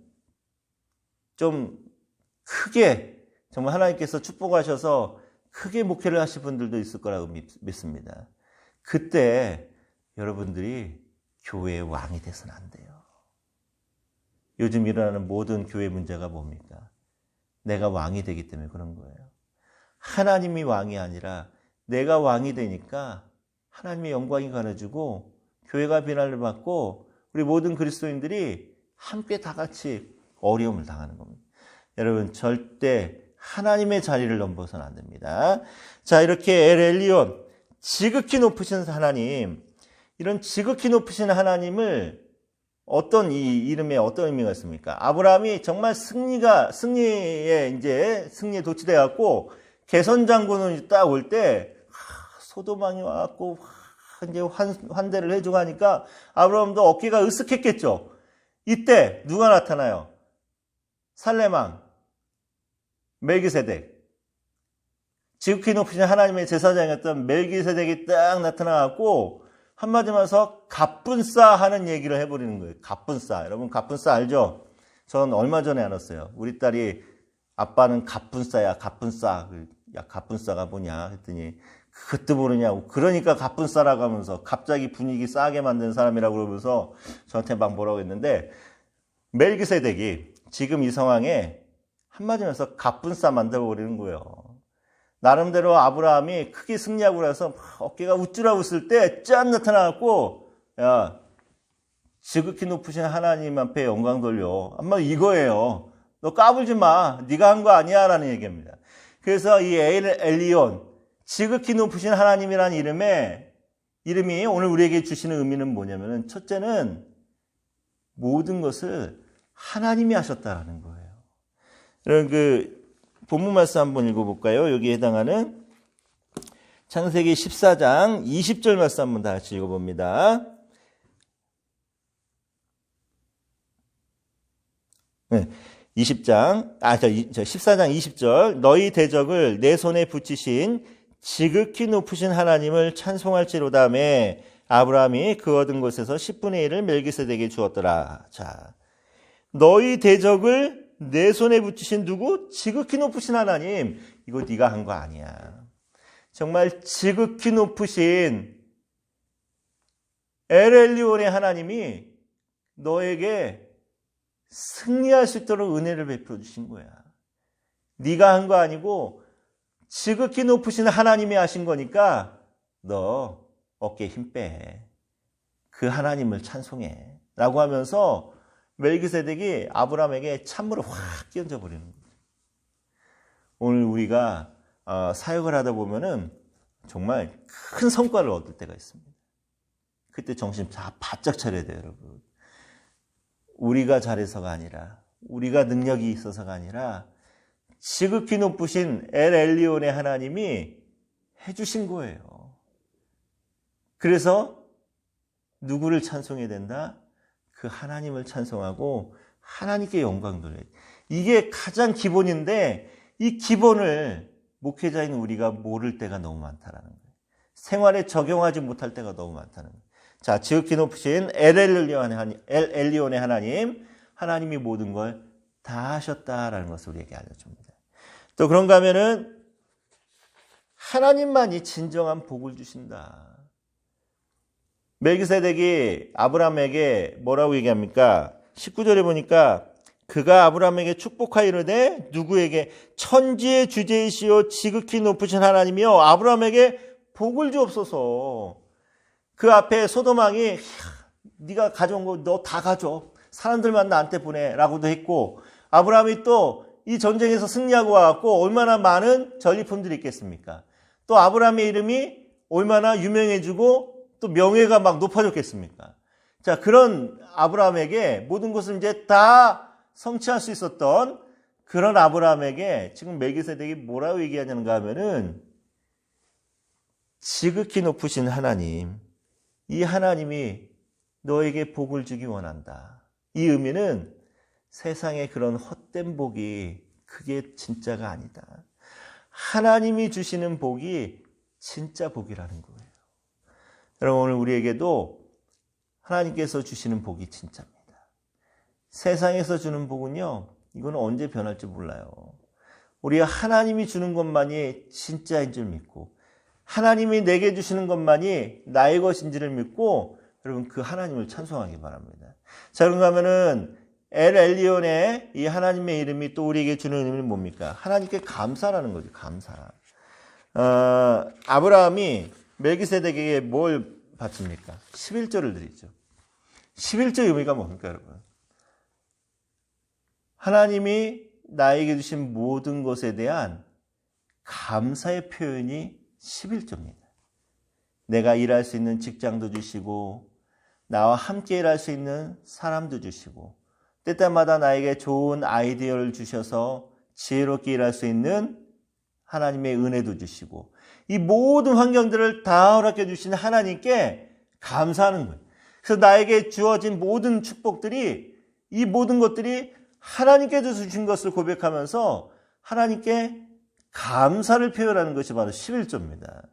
좀 크게 정말 하나님께서 축복하셔서 크게 목회를 하실 분들도 있을 거라고 믿습니다. 그때 여러분들이 교회의 왕이 돼서는 안 돼요. 요즘 일어나는 모든 교회 문제가 뭡니까? 내가 왕이 되기 때문에 그런 거예요. 하나님이 왕이 아니라 내가 왕이 되니까 하나님의 영광이 가려지고 교회가 비난을 받고 우리 모든 그리스도인들이 함께 다 같이 어려움을 당하는 겁니다. 여러분 절대 하나님의 자리를 넘어서는 안 됩니다. 자, 이렇게 엘 엘리온 지극히 높으신 하나님, 이런 지극히 높으신 하나님을 어떤 이 이름에 어떤 의미가 있습니까? 아브라함이 정말 승리에 도취돼 갖고 개선 장군은 딱 올 때 소도망이 와갖고 이제 환대를 해주고 하니까 아브라함도 어깨가 으쓱했겠죠. 이때 누가 나타나요? 살레망, 멜기세덱. 지극히 높으신 하나님의 제사장이었던 멜기세덱이 딱 나타나갖고 한마디로 해서 갑분싸 하는 얘기를 해버리는 거예요. 갑분싸. 여러분 갑분싸 알죠? 전 얼마 전에 알았어요. 우리 딸이 아빠는 갑분싸야, 갑분싸. 야, 갑분싸가 뭐냐 했더니 그것도 모르냐고. 그러니까 갑분싸라고 하면서 갑자기 분위기 싸게 만든 사람이라고 그러면서 저한테 막 뭐라고 했는데, 멜기세덱이 지금 이 상황에 한마디로 해서 갑분싸 만들어버리는 거예요. 나름대로 아브라함이 크게 승리하고 나서 어깨가 우쭐하 웃을 때 짠 나타나갖고, 야, 지극히 높으신 하나님 앞에 영광 돌려. 한마디 이거예요. 너 까불지 마. 네가 한 거 아니야 라는 얘기입니다. 그래서 이 엘리온, 지극히 높으신 하나님이라는 이름이 오늘 우리에게 주시는 의미는 뭐냐면은, 첫째는 모든 것을 하나님이 하셨다라는 거예요. 여러분 그 본문 말씀 한번 읽어볼까요? 여기에 해당하는 창세기 14장 20절 말씀 한번 다 같이 읽어봅니다. 네, 14장 20절. 너희 대적을 내 손에 붙이신 지극히 높으신 하나님을 찬송할지로다 하며 아브라함이 그 얻은 곳에서 10분의 1을 멜기세덱에게 주었더라. 자, 너희 대적을 내 손에 붙이신 누구? 지극히 높으신 하나님. 이거 네가 한 거 아니야. 정말 지극히 높으신 엘엘리온의 하나님이 너에게 승리할 수 있도록 은혜를 베풀어 주신 거야. 네가 한 거 아니고 지극히 높으신 하나님이 하신 거니까 너 어깨에 힘 빼. 그 하나님을 찬송해. 라고 하면서 멜기세덱이 아브라함에게 찬물을 확 끼얹어 버리는 거예요. 오늘 우리가 사역을 하다 보면은 정말 큰 성과를 얻을 때가 있습니다. 그때 정신 다 바짝 차려야 돼요, 여러분. 우리가 잘해서가 아니라, 우리가 능력이 있어서가 아니라 지극히 높으신 엘엘리온의 하나님이 해주신 거예요. 그래서 누구를 찬송해야 된다? 그 하나님을 찬송하고 하나님께 영광 돌려야 돼. 이게 가장 기본인데 이 기본을 목회자인 우리가 모를 때가 너무 많다라는 거예요. 생활에 적용하지 못할 때가 너무 많다는 거예요. 자, 지극히 높으신 엘엘리온의 하나님, 하나님이 모든 걸 다 하셨다라는 것을 우리에게 알려줍니다. 또 그런가 하면은 하나님만이 진정한 복을 주신다. 멜기세덱이 아브라함에게 뭐라고 얘기합니까? 19절에 보니까 그가 아브라함에게 축복하여 이르되 누구에게? 천지의 주제이시오 지극히 높으신 하나님이여 아브라함에게 복을 주옵소서. 그 앞에 소돔왕이 네가 가져온 거 너 다 가져. 사람들만 나한테 보내 라고도 했고, 아브라함이 또 이 전쟁에서 승리하고 와갖고 얼마나 많은 전리품들이 있겠습니까? 또 아브라함의 이름이 얼마나 유명해지고 또 명예가 막 높아졌겠습니까? 자, 그런 아브라함에게 모든 것을 이제 다 성취할 수 있었던 그런 아브라함에게 지금 멜기세덱이 뭐라고 얘기하는가 하면은 지극히 높으신 하나님, 이 하나님이 너에게 복을 주기 원한다. 이 의미는 세상의 그런 헛된 복이 그게 진짜가 아니다. 하나님이 주시는 복이 진짜 복이라는 거예요. 여러분, 오늘 우리에게도 하나님께서 주시는 복이 진짜입니다. 세상에서 주는 복은요, 이건 언제 변할지 몰라요. 우리가 하나님이 주는 것만이 진짜인 줄 믿고, 하나님이 내게 주시는 것만이 나의 것인지를 믿고, 여러분 그 하나님을 찬송하기 바랍니다. 자, 그런가 하면은 엘엘리온의 이 하나님의 이름이 또 우리에게 주는 의미는 뭡니까? 하나님께 감사라는 거죠. 감사. 아브라함이 멜기세덱에게 뭘 바칩니까? 11조를 드리죠. 11조 의미가 뭡니까, 여러분? 하나님이 나에게 주신 모든 것에 대한 감사의 표현이 11조입니다. 내가 일할 수 있는 직장도 주시고, 나와 함께 일할 수 있는 사람도 주시고, 때때마다 나에게 좋은 아이디어를 주셔서 지혜롭게 일할 수 있는 하나님의 은혜도 주시고 이 모든 환경들을 다 허락해 주신 하나님께 감사하는 거예요. 그래서 나에게 주어진 모든 축복들이 이 모든 것들이 하나님께서 주신 것을 고백하면서 하나님께 감사를 표현하는 것이 바로 11조입니다.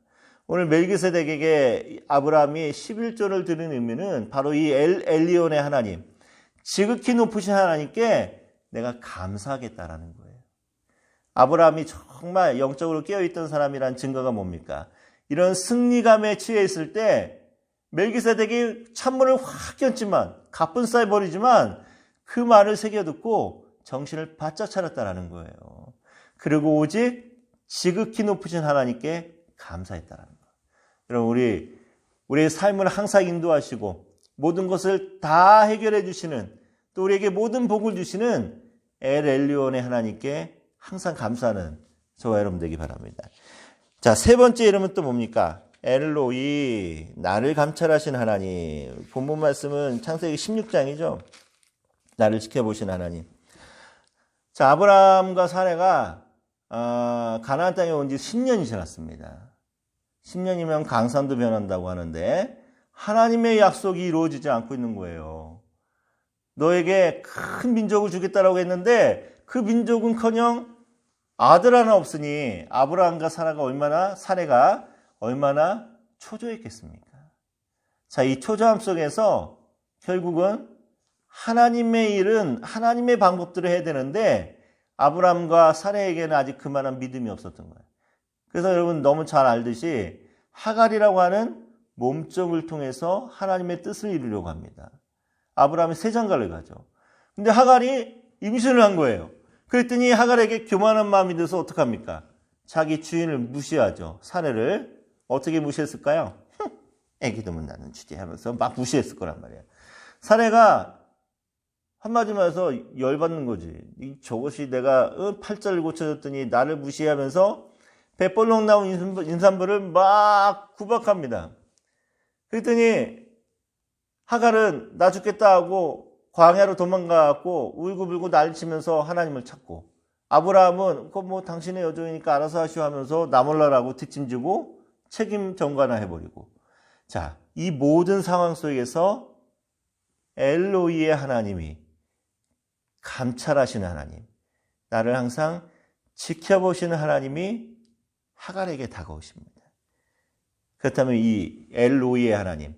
오늘 멜기세덱에게 아브라함이 11조를 드린 의미는 바로 이 엘리온의 하나님, 지극히 높으신 하나님께 내가 감사하겠다라는 거예요. 아브라함이 정말 영적으로 깨어있던 사람이란 증거가 뭡니까? 이런 승리감에 취해 있을 때 멜기세덱이 찬물을 확 꼈지만 가뿐싸게 버리지만 그 말을 새겨듣고 정신을 바짝 차렸다라는 거예요. 그리고 오직 지극히 높으신 하나님께 감사했다라는 거예요. 여러분 우리의 삶을 항상 인도하시고 모든 것을 다 해결해 주시는 또 우리에게 모든 복을 주시는 엘리온의 하나님께 항상 감사하는 저와 여러분 되기 바랍니다. 자, 세 번째 이름은 또 뭡니까? 엘로이, 나를 감찰하신 하나님. 본문 말씀은 창세기 16장이죠. 나를 지켜보신 하나님. 자, 아브라함과 사레가 가나안 땅에 온 지 10년이 지났습니다. 10년이면 강산도 변한다고 하는데 하나님의 약속이 이루어지지 않고 있는 거예요. 너에게 큰 민족을 주겠다라고 했는데 그 민족은커녕 아들 하나 없으니 아브라함과 사레가 얼마나 초조했겠습니까? 자, 이 초조함 속에서 결국은 하나님의 일은 하나님의 방법대로 해야 되는데 아브라함과 사레에게는 아직 그만한 믿음이 없었던 거예요. 그래서 여러분 너무 잘 알듯이 하갈이라고 하는 몸종을 통해서 하나님의 뜻을 이루려고 합니다. 아브라함이 새 장가를 가죠. 근데 하갈이 임신을 한 거예요. 그랬더니 하갈에게 교만한 마음이 들어서 어떡합니까? 자기 주인을 무시하죠. 사례를 어떻게 무시했을까요? 애기도면 나는 주지 하면서 막 무시했을 거란 말이에요. 사례가 한마디만 해서 열받는 거지. 저것이 내가 팔자를 고쳐줬더니 나를 무시하면서 배벌렁 나온 임산부를 막 구박합니다. 그랬더니 하갈은 나 죽겠다 하고 광야로 도망가고 울고불고 난리치면서 하나님을 찾고 아브라함은 당신의 여종이니까 알아서 하시오 하면서 나 몰라라고 뒷짐지고 책임 전가해버리고 자, 이 모든 상황 속에서 엘로이의 하나님이 감찰하시는 하나님, 나를 항상 지켜보시는 하나님이 하갈에게 다가오십니다. 그렇다면 이 엘로이의 하나님,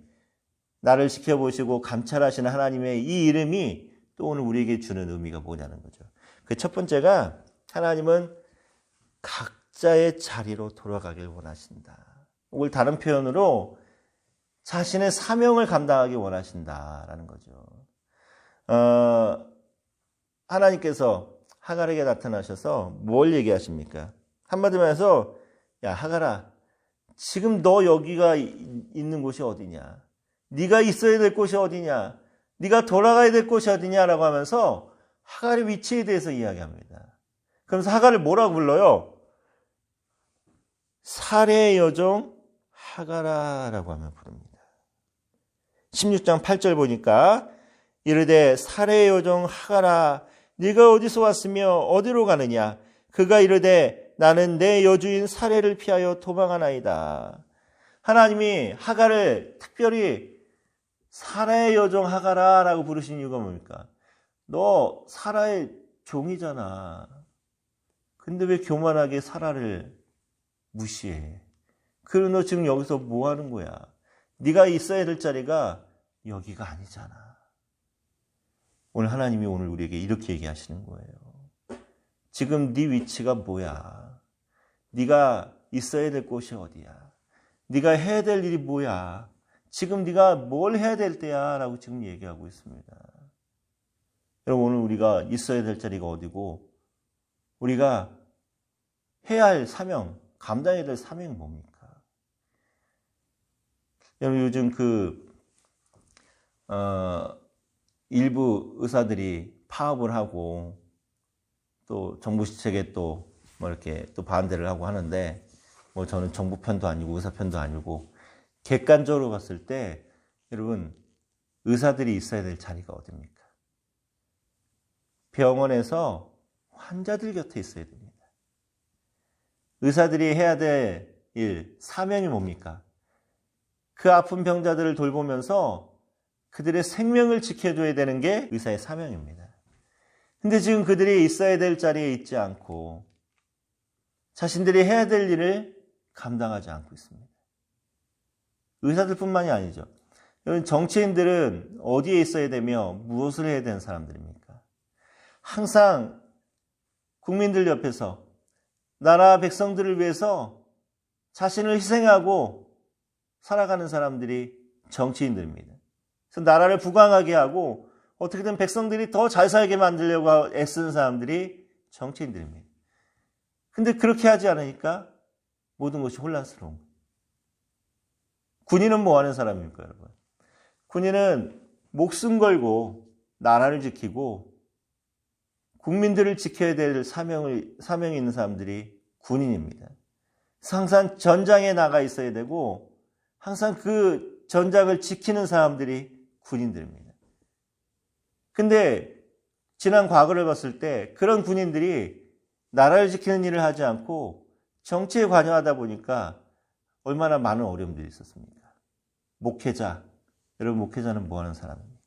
나를 지켜보시고 감찰하시는 하나님의 이 이름이 또 오늘 우리에게 주는 의미가 뭐냐는 거죠. 그 첫 번째가 하나님은 각자의 자리로 돌아가길 원하신다. 혹은 다른 표현으로 자신의 사명을 감당하기 원하신다라는 거죠. 하나님께서 하갈에게 나타나셔서 뭘 얘기하십니까? 한마디로 해서 야 하갈아, 지금 너 여기가 있는 곳이 어디냐? 네가 있어야 될 곳이 어디냐? 네가 돌아가야 될 곳이 어디냐라고 하면서 하갈의 위치에 대해서 이야기합니다. 그러면서 하갈을 뭐라고 불러요? 사레의 여종 하갈아라고 하면 부릅니다. 16장 8절 보니까 이르되 사레의 여종 하갈아, 네가 어디서 왔으며 어디로 가느냐? 그가 이르되 나는 내 여주인 사레를 피하여 도망하나이다. 하나님이 하갈을 특별히 사라의 여종 하갈아라고 부르신 이유가 뭡니까? 너 사라의 종이잖아. 근데 왜 교만하게 사라를 무시해? 그럼 너 지금 여기서 뭐 하는 거야? 네가 있어야 될 자리가 여기가 아니잖아. 오늘 하나님이 오늘 우리에게 이렇게 얘기하시는 거예요. 지금 네 위치가 뭐야? 네가 있어야 될 곳이 어디야? 네가 해야 될 일이 뭐야? 지금 네가 뭘 해야 될 때야? 라고 지금 얘기하고 있습니다. 여러분 오늘 우리가 있어야 될 자리가 어디고 우리가 해야 할 사명, 감당해야 될 사명이 뭡니까? 여러분 요즘 일부 의사들이 파업을 하고 또 정부 시책에 또 뭐 이렇게 또 반대를 하고 하는데 뭐 저는 정부 편도 아니고 의사 편도 아니고 객관적으로 봤을 때 여러분 의사들이 있어야 될 자리가 어디입니까? 병원에서 환자들 곁에 있어야 됩니다. 의사들이 해야 될 일, 사명이 뭡니까? 그 아픈 병자들을 돌보면서 그들의 생명을 지켜줘야 되는 게 의사의 사명입니다. 근데 지금 그들이 있어야 될 자리에 있지 않고 자신들이 해야 될 일을 감당하지 않고 있습니다. 의사들뿐만이 아니죠. 여러분, 정치인들은 어디에 있어야 되며 무엇을 해야 되는 사람들입니까? 항상 국민들 옆에서 나라 백성들을 위해서 자신을 희생하고 살아가는 사람들이 정치인들입니다. 그래서 나라를 부강하게 하고 어떻게든 백성들이 더 잘 살게 만들려고 애쓰는 사람들이 정치인들입니다. 근데 그렇게 하지 않으니까 모든 것이 혼란스러운 거예요. 군인은 뭐 하는 사람입니까, 여러분? 군인은 목숨 걸고 나라를 지키고 국민들을 지켜야 될 사명이 있는 사람들이 군인입니다. 항상 전장에 나가 있어야 되고 항상 그 전장을 지키는 사람들이 군인들입니다. 근데 지난 과거를 봤을 때 그런 군인들이 나라를 지키는 일을 하지 않고 정치에 관여하다 보니까 얼마나 많은 어려움들이 있었습니까? 목회자, 여러분 목회자는 뭐 하는 사람입니까?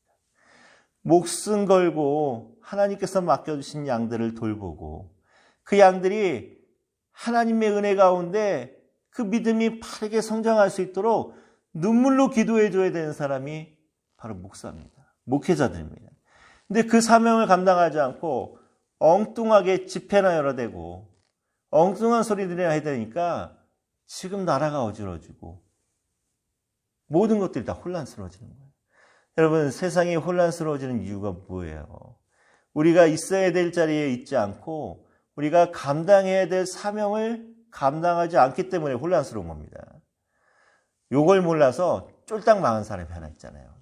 목숨 걸고 하나님께서 맡겨주신 양들을 돌보고 그 양들이 하나님의 은혜 가운데 그 믿음이 빠르게 성장할 수 있도록 눈물로 기도해 줘야 되는 사람이 바로 목사입니다. 목회자들입니다. 근데 그 사명을 감당하지 않고 엉뚱하게 집회나 열어대고 엉뚱한 소리들을 해야 되니까 지금 나라가 어지러지고 모든 것들이 다 혼란스러워지는 거예요. 여러분, 세상이 혼란스러워지는 이유가 뭐예요? 우리가 있어야 될 자리에 있지 않고 우리가 감당해야 될 사명을 감당하지 않기 때문에 혼란스러운 겁니다. 요걸 몰라서 쫄딱 망한 사람이 하나 있잖아요.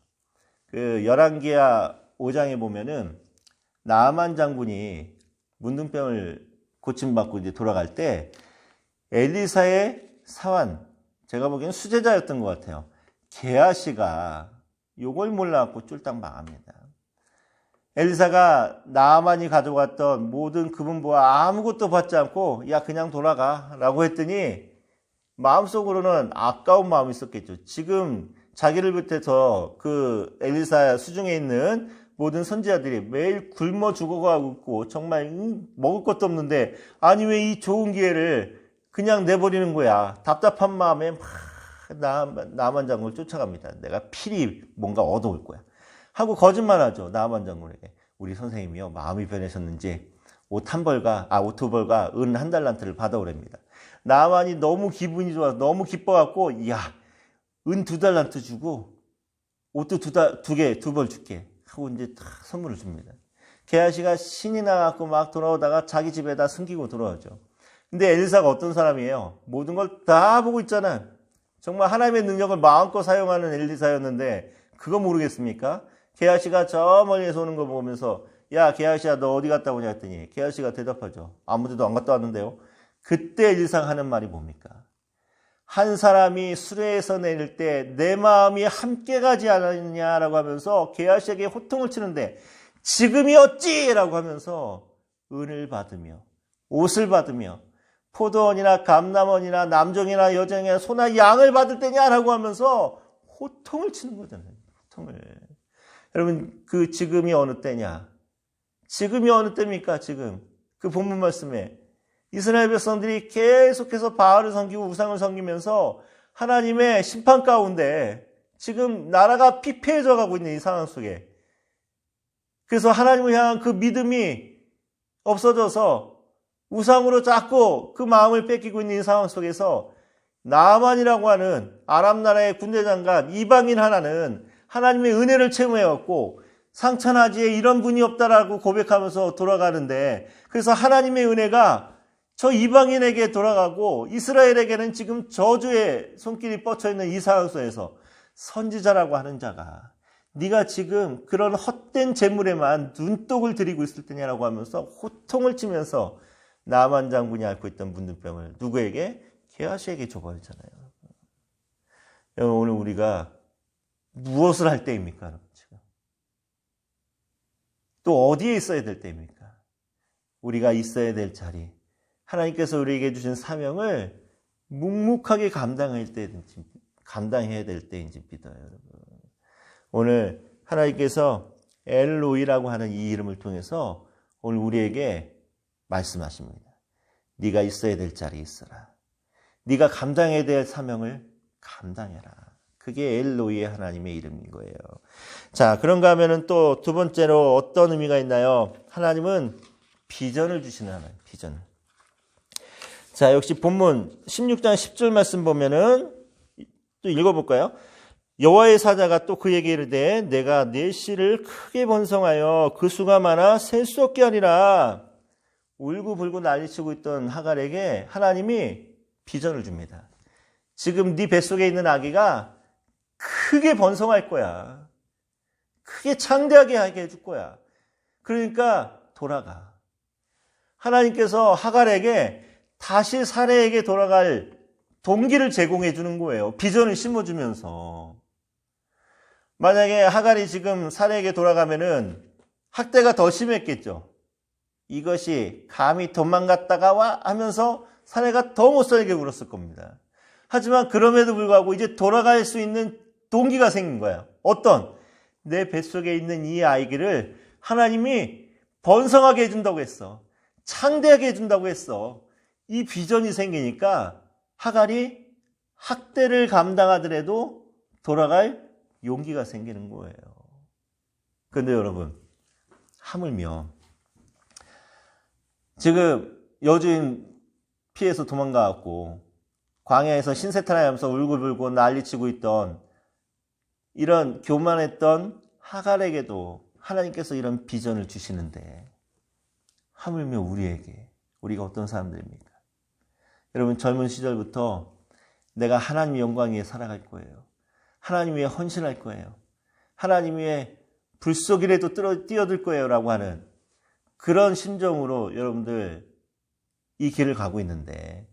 그 열왕기하 5장에 보면은 나아만 장군이 문둥병을 고침받고 이제 돌아갈 때 엘리사의 사환, 제가 보기엔 수제자였던 것 같아요. 게하시가 요걸 몰라갖고 쫄딱 망합니다. 엘리사가 나아만이 가져갔던 모든 금은보화 아무것도 받지 않고 야 그냥 돌아가 라고 했더니 마음속으로는 아까운 마음이 있었겠죠. 지금 자기를 비롯해서 그 엘리사 수중에 있는 모든 선지자들이 매일 굶어 죽어가고 있고 정말 먹을 것도 없는데 아니 왜 이 좋은 기회를 그냥 내버리는 거야. 답답한 마음에 막 나아만 장군을 쫓아갑니다. 내가 필히 뭔가 얻어올 거야 하고 거짓말하죠. 나아만 장군에게 우리 선생님이요 마음이 변하셨는지 옷 한 벌과 두 벌과 은 한 달란트를 받아오랍니다. 나아만이 너무 기분이 좋아서 너무 기뻐갖고 야 은 2달란트 주고 옷도 두 벌 줄게 하고 이제 다 선물을 줍니다. 게하시가 신이 나갖고 막 돌아오다가 자기 집에다 숨기고 돌아오죠. 근데 엘리사가 어떤 사람이에요? 모든 걸 다 보고 있잖아. 정말 하나님의 능력을 마음껏 사용하는 엘리사였는데 그거 모르겠습니까? 게하시가 저 멀리에서 오는 거 보면서 야 게하시야 너 어디 갔다 오냐 했더니 게하시가 대답하죠. 아무 데도 안 갔다 왔는데요. 그때 엘리사가 하는 말이 뭡니까? 한 사람이 수레에서 내릴 때 내 마음이 함께 가지 않았냐라고 하면서 게하시에게 호통을 치는데 지금이 어찌라고 하면서 은을 받으며 옷을 받으며 포도원이나 감람원이나 남종이나 여종이나 소나 양을 받을 때냐라고 하면서 호통을 치는 거잖아요. 호통을. 여러분 그 지금이 어느 때냐? 지금이 어느 때입니까? 지금 그 본문 말씀에 이스라엘 백성들이 계속해서 바알을 섬기고 우상을 섬기면서 하나님의 심판 가운데 지금 나라가 피폐해져 가고 있는 이 상황 속에 그래서 하나님을 향한 그 믿음이 없어져서 우상으로 자꾸 그 마음을 뺏기고 있는 이 상황 속에서 나아만이라고 하는 아람 나라의 군대 장관 이방인 하나는 하나님의 은혜를 체험해왔고 상천하지에 이런 분이 없다라고 고백하면서 돌아가는데 그래서 하나님의 은혜가 저 이방인에게 돌아가고 이스라엘에게는 지금 저주의 손길이 뻗쳐있는 이 상황 속에서 선지자라고 하는 자가 네가 지금 그런 헛된 재물에만 눈독을 들이고 있을 때냐라고 하면서 호통을 치면서 나아만 장군이 앓고 있던 문둥병을 누구에게? 게하시에게 줘버리잖아요. 여러분 오늘 우리가 무엇을 할 때입니까? 여러분 지금? 또 어디에 있어야 될 때입니까? 우리가 있어야 될 자리 하나님께서 우리에게 주신 사명을 묵묵하게 감당해야 될 때인지 믿어요, 여러분. 오늘 하나님께서 엘로이라고 하는 이 이름을 통해서 오늘 우리에게 말씀하십니다. 네가 있어야 될 자리에 있어라. 네가 감당해야 될 사명을 감당해라. 그게 엘로이의 하나님의 이름인 거예요. 자, 그런가 하면은 또 두 번째로 어떤 의미가 있나요? 하나님은 비전을 주시는 하나님, 비전을. 자, 역시 본문 16장 10절 말씀 보면은 또 읽어볼까요? 여호와의 사자가 또 그에게 이르되 내가 내 씨를 크게 번성하여 그 수가 많아 셀 수 없게 하리라. 울고불고 난리치고 있던 하갈에게 하나님이 비전을 줍니다. 지금 네 뱃속에 있는 아기가 크게 번성할 거야. 크게 창대하게 하게 해줄 거야. 그러니까 돌아가. 하나님께서 하갈에게 다시 사레에게 돌아갈 동기를 제공해 주는 거예요. 비전을 심어주면서. 만약에 하갈이 지금 사레에게 돌아가면은 학대가 더 심했겠죠. 이것이 감히 도망갔다가 와 하면서 사레가 더 못살게 울었을 겁니다. 하지만 그럼에도 불구하고 이제 돌아갈 수 있는 동기가 생긴 거예요. 어떤? 내 뱃속에 있는 이 아이를 하나님이 번성하게 해준다고 했어. 창대하게 해준다고 했어. 이 비전이 생기니까 하갈이 학대를 감당하더라도 돌아갈 용기가 생기는 거예요. 그런데 여러분, 하물며 지금 여주인 피해서 도망가갖고 광야에서 신세탄하면서 울고불고 난리치고 있던 이런 교만했던 하갈에게도 하나님께서 이런 비전을 주시는데 하물며 우리에게, 우리가 어떤 사람들입니까? 여러분, 젊은 시절부터 내가 하나님의 영광 위에 살아갈 거예요. 하나님 위에 헌신할 거예요. 하나님 위에 불속이라도 뛰어들 거예요 라고 하는 그런 심정으로 여러분들 이 길을 가고 있는데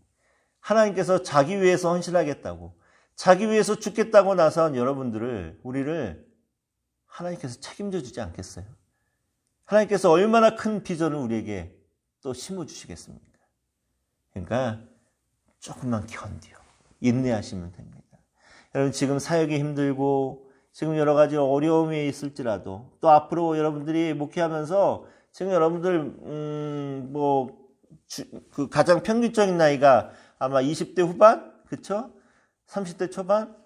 하나님께서 자기 위해서 헌신하겠다고, 자기 위해서 죽겠다고 나선 여러분들을, 우리를 하나님께서 책임져 주지 않겠어요? 하나님께서 얼마나 큰 비전을 우리에게 또 심어주시겠습니까? 그러니까 조금만 견디요. 인내하시면 됩니다. 여러분, 지금 사역이 힘들고 지금 여러 가지 어려움이 있을지라도 또 앞으로 여러분들이 목회하면서 지금 여러분들 그 가장 평균적인 나이가 아마 20대 후반? 그쵸? 30대 초반?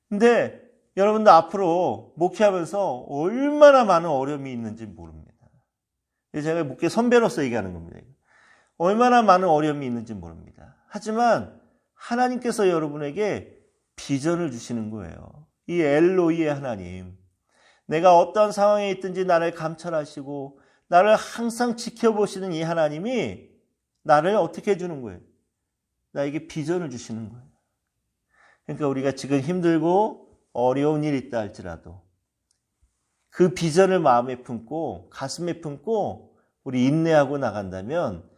근데 여러분들 앞으로 목회하면서 얼마나 많은 어려움이 있는지 모릅니다. 제가 목회 선배로서 얘기하는 겁니다. 얼마나 많은 어려움이 있는지 모릅니다. 하지만 하나님께서 여러분에게 비전을 주시는 거예요. 이 엘로이의 하나님, 내가 어떤 상황에 있든지 나를 감찰하시고 나를 항상 지켜보시는 이 하나님이 나를 어떻게 해주는 거예요? 나에게 비전을 주시는 거예요. 그러니까 우리가 지금 힘들고 어려운 일이 있다 할지라도 그 비전을 마음에 품고 가슴에 품고 우리 인내하고 나간다면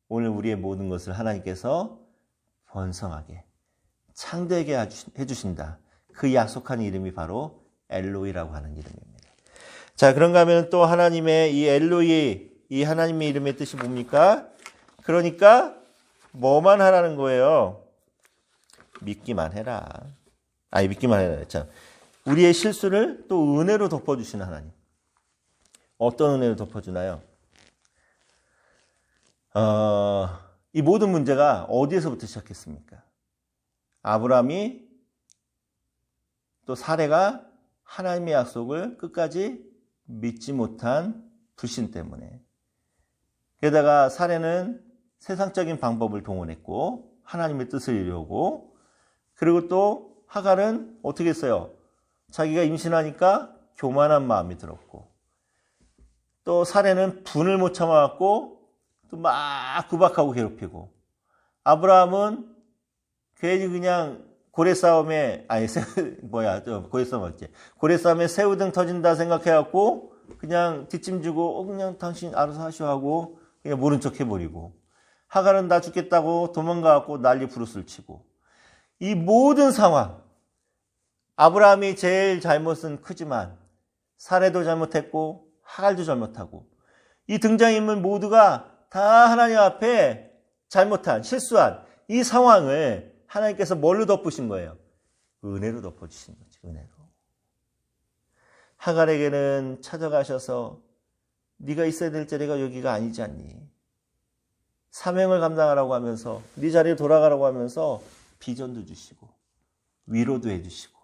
오늘 우리의 모든 것을 하나님께서 번성하게 창대하게 해주신다. 그 약속한 이름이 바로 엘로이라고 하는 이름입니다. 자, 그런가 하면 또 하나님의 이 엘로이, 이 하나님의 이름의 뜻이 뭡니까? 그러니까 뭐만 하라는 거예요? 믿기만 해라. 믿기만 해라. 참, 우리의 실수를 또 은혜로 덮어주시는 하나님. 어떤 은혜로 덮어주나요? 이 모든 문제가 어디에서부터 시작했습니까? 아브라함이 또 사레가 하나님의 약속을 끝까지 믿지 못한 불신 때문에, 게다가 사레는 세상적인 방법을 동원했고 하나님의 뜻을 이루고, 그리고 또 하갈은 어떻게 했어요? 자기가 임신하니까 교만한 마음이 들었고, 또 사레는 분을 못 참아갖고 또 막 구박하고 괴롭히고, 아브라함은 괜히 그냥 고래싸움에 고래싸움에 새우등 터진다 생각해갖고 그냥 뒷짐지고 그냥 당신 알아서 하시오 하고 그냥 모른 척 해버리고, 하갈은 나 죽겠다고 도망가갖고 난리 부르스를 치고, 이 모든 상황, 아브라함이 제일 잘못은 크지만 사레도 잘못했고 하갈도 잘못하고 이 등장인물 모두가 다 하나님 앞에 잘못한, 실수한 이 상황을 하나님께서 뭘로 덮으신 거예요? 은혜로 덮어주신 거죠. 은혜로. 하갈에게는 찾아가셔서 네가 있어야 될 자리가 여기가 아니지 않니? 사명을 감당하라고 하면서 네 자리에 돌아가라고 하면서 비전도 주시고 위로도 해주시고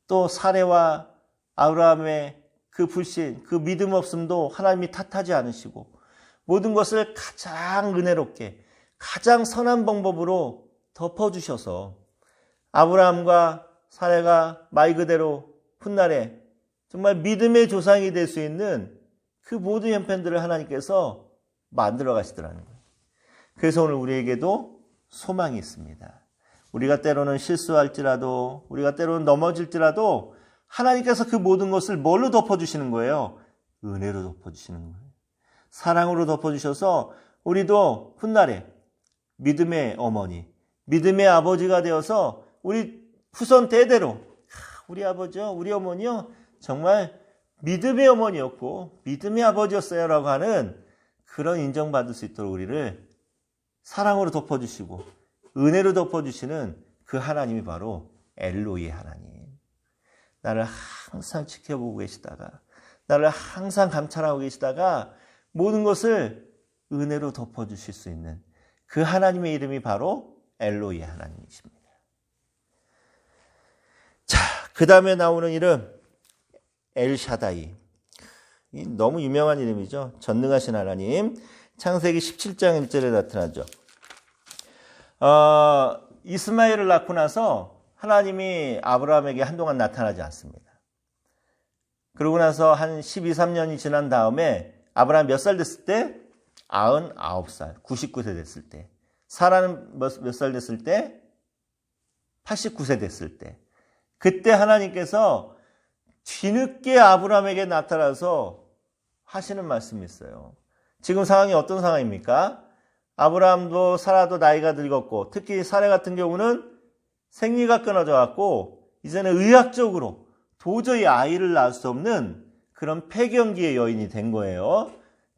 또 사레와 아브라함의 그 불신, 그 믿음 없음도 하나님이 탓하지 않으시고 모든 것을 가장 은혜롭게 가장 선한 방법으로 덮어주셔서 아브라함과 사레가 말 그대로 훗날에 정말 믿음의 조상이 될 수 있는 그 모든 형편들을 하나님께서 만들어 가시더라는 거예요. 그래서 오늘 우리에게도 소망이 있습니다. 우리가 때로는 실수할지라도 우리가 때로는 넘어질지라도 하나님께서 그 모든 것을 뭘로 덮어주시는 거예요? 은혜로 덮어주시는 거예요. 사랑으로 덮어주셔서 우리도 훗날에 믿음의 어머니, 믿음의 아버지가 되어서 우리 후손 대대로 우리 아버지요, 우리 어머니요 정말 믿음의 어머니였고 믿음의 아버지였어요 라고 하는 그런 인정받을 수 있도록 우리를 사랑으로 덮어주시고 은혜로 덮어주시는 그 하나님이 바로 엘로이의 하나님. 나를 항상 지켜보고 계시다가 나를 항상 감찰하고 계시다가 모든 것을 은혜로 덮어주실 수 있는 그 하나님의 이름이 바로 엘로이의 하나님이십니다. 자, 그 다음에 나오는 이름 엘샤다이. 너무 유명한 이름이죠. 전능하신 하나님. 창세기 17장 1절에 나타나죠. 이스마엘을 낳고 나서 하나님이 아브라함에게 한동안 나타나지 않습니다. 그러고 나서 한 12, 13년이 지난 다음에 아브라함 몇 살 됐을 때? 99살, 99세 됐을 때. 사라는 몇 살 됐을 때? 89세 됐을 때. 그때 하나님께서 뒤늦게 아브라함에게 나타나서 하시는 말씀이 있어요. 지금 상황이 어떤 상황입니까? 아브라함도 사라도 나이가 늙었고 특히 사라 같은 경우는 생리가 끊어져 갖고 이제는 의학적으로 도저히 아이를 낳을 수 없는 그런 폐경기의 여인이 된 거예요.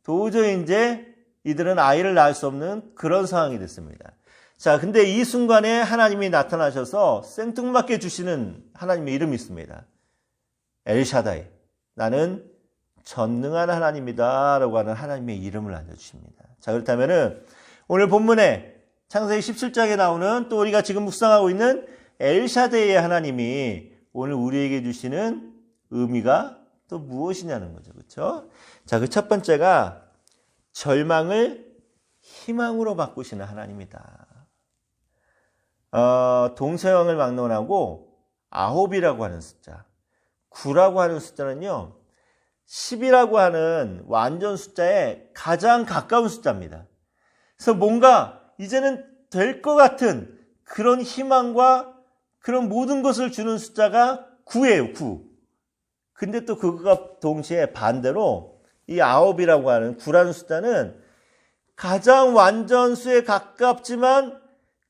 도저히 이제 이들은 아이를 낳을 수 없는 그런 상황이 됐습니다. 자, 근데 이 순간에 하나님이 나타나셔서 생뚱맞게 주시는 하나님의 이름이 있습니다. 엘샤다이. 나는 전능한 하나님이다 라고 하는 하나님의 이름을 알려주십니다. 자, 그렇다면은 오늘 본문에 창세기 17장에 나오는 또 우리가 지금 묵상하고 있는 엘샤다이의 하나님이 오늘 우리에게 주시는 의미가 또 무엇이냐는 거죠. 그렇죠? 자, 그 첫 번째가 절망을 희망으로 바꾸시는 하나님이다. 동서양을 막론하고 9이라고 하는 숫자, 9라고 하는 숫자는요, 10이라고 하는 완전 숫자에 가장 가까운 숫자입니다. 그래서 뭔가 이제는 될 것 같은 그런 희망과 그런 모든 것을 주는 숫자가 9예요, 9. 근데 또 그거가 동시에 반대로 이 9이라고 하는 9라는 숫자는 가장 완전수에 가깝지만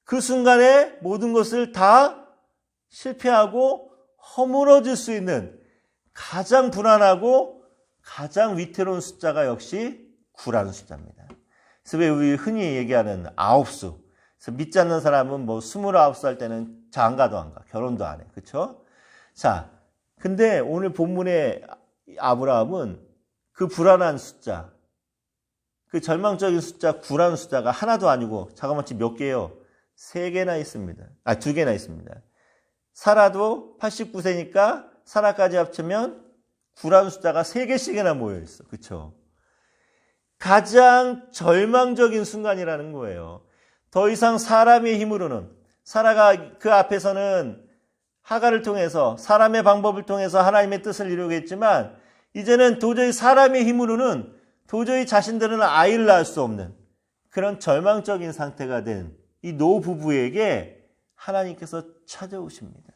그 순간에 모든 것을 다 실패하고 허물어질 수 있는 가장 불안하고 가장 위태로운 숫자가 역시 9라는 숫자입니다. 그래서 왜 우리 흔히 얘기하는 9수. 그래서 믿지 않는 사람은 뭐 29살 때는 장가도 안 가. 결혼도 안 해. 그렇죠? 자, 근데 오늘 본문의 아브라함은 그 불안한 숫자, 그 절망적인 숫자 9라는 숫자가 하나도 아니고 잠깐만 지금 몇 개예요? 3개나 있습니다. 2개나 있습니다. 사라도 89세니까 사라까지 합치면 9라는 숫자가 3개씩이나 모여 있어. 그렇죠? 가장 절망적인 순간이라는 거예요. 더 이상 사람의 힘으로는, 사라가 그 앞에서는 하갈을 통해서 사람의 방법을 통해서 하나님의 뜻을 이루게 했지만 이제는 도저히 사람의 힘으로는 도저히 자신들은 아이를 낳을 수 없는 그런 절망적인 상태가 된 이 노부부에게 하나님께서 찾아오십니다.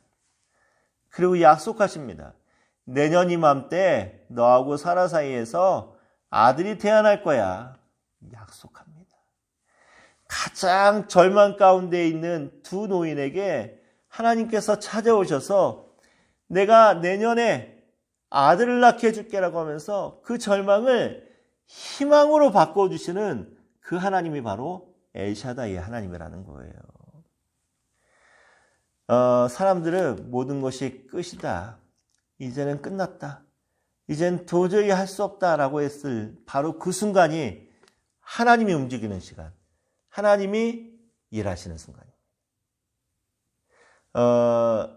그리고 약속하십니다. 내년 이맘때 너하고 사라 사이에서 아들이 태어날 거야. 약속합니다. 가장 절망 가운데 있는 두 노인에게 하나님께서 찾아오셔서 내가 내년에 아들을 낳게 해줄게라고 하면서 그 절망을 희망으로 바꿔주시는 그 하나님이 바로 엘샤다이의 하나님이라는 거예요. 사람들은 모든 것이 끝이다. 이제는 끝났다. 이젠 도저히 할 수 없다라고 했을 바로 그 순간이 하나님이 움직이는 시간, 하나님이 일하시는 순간입니다.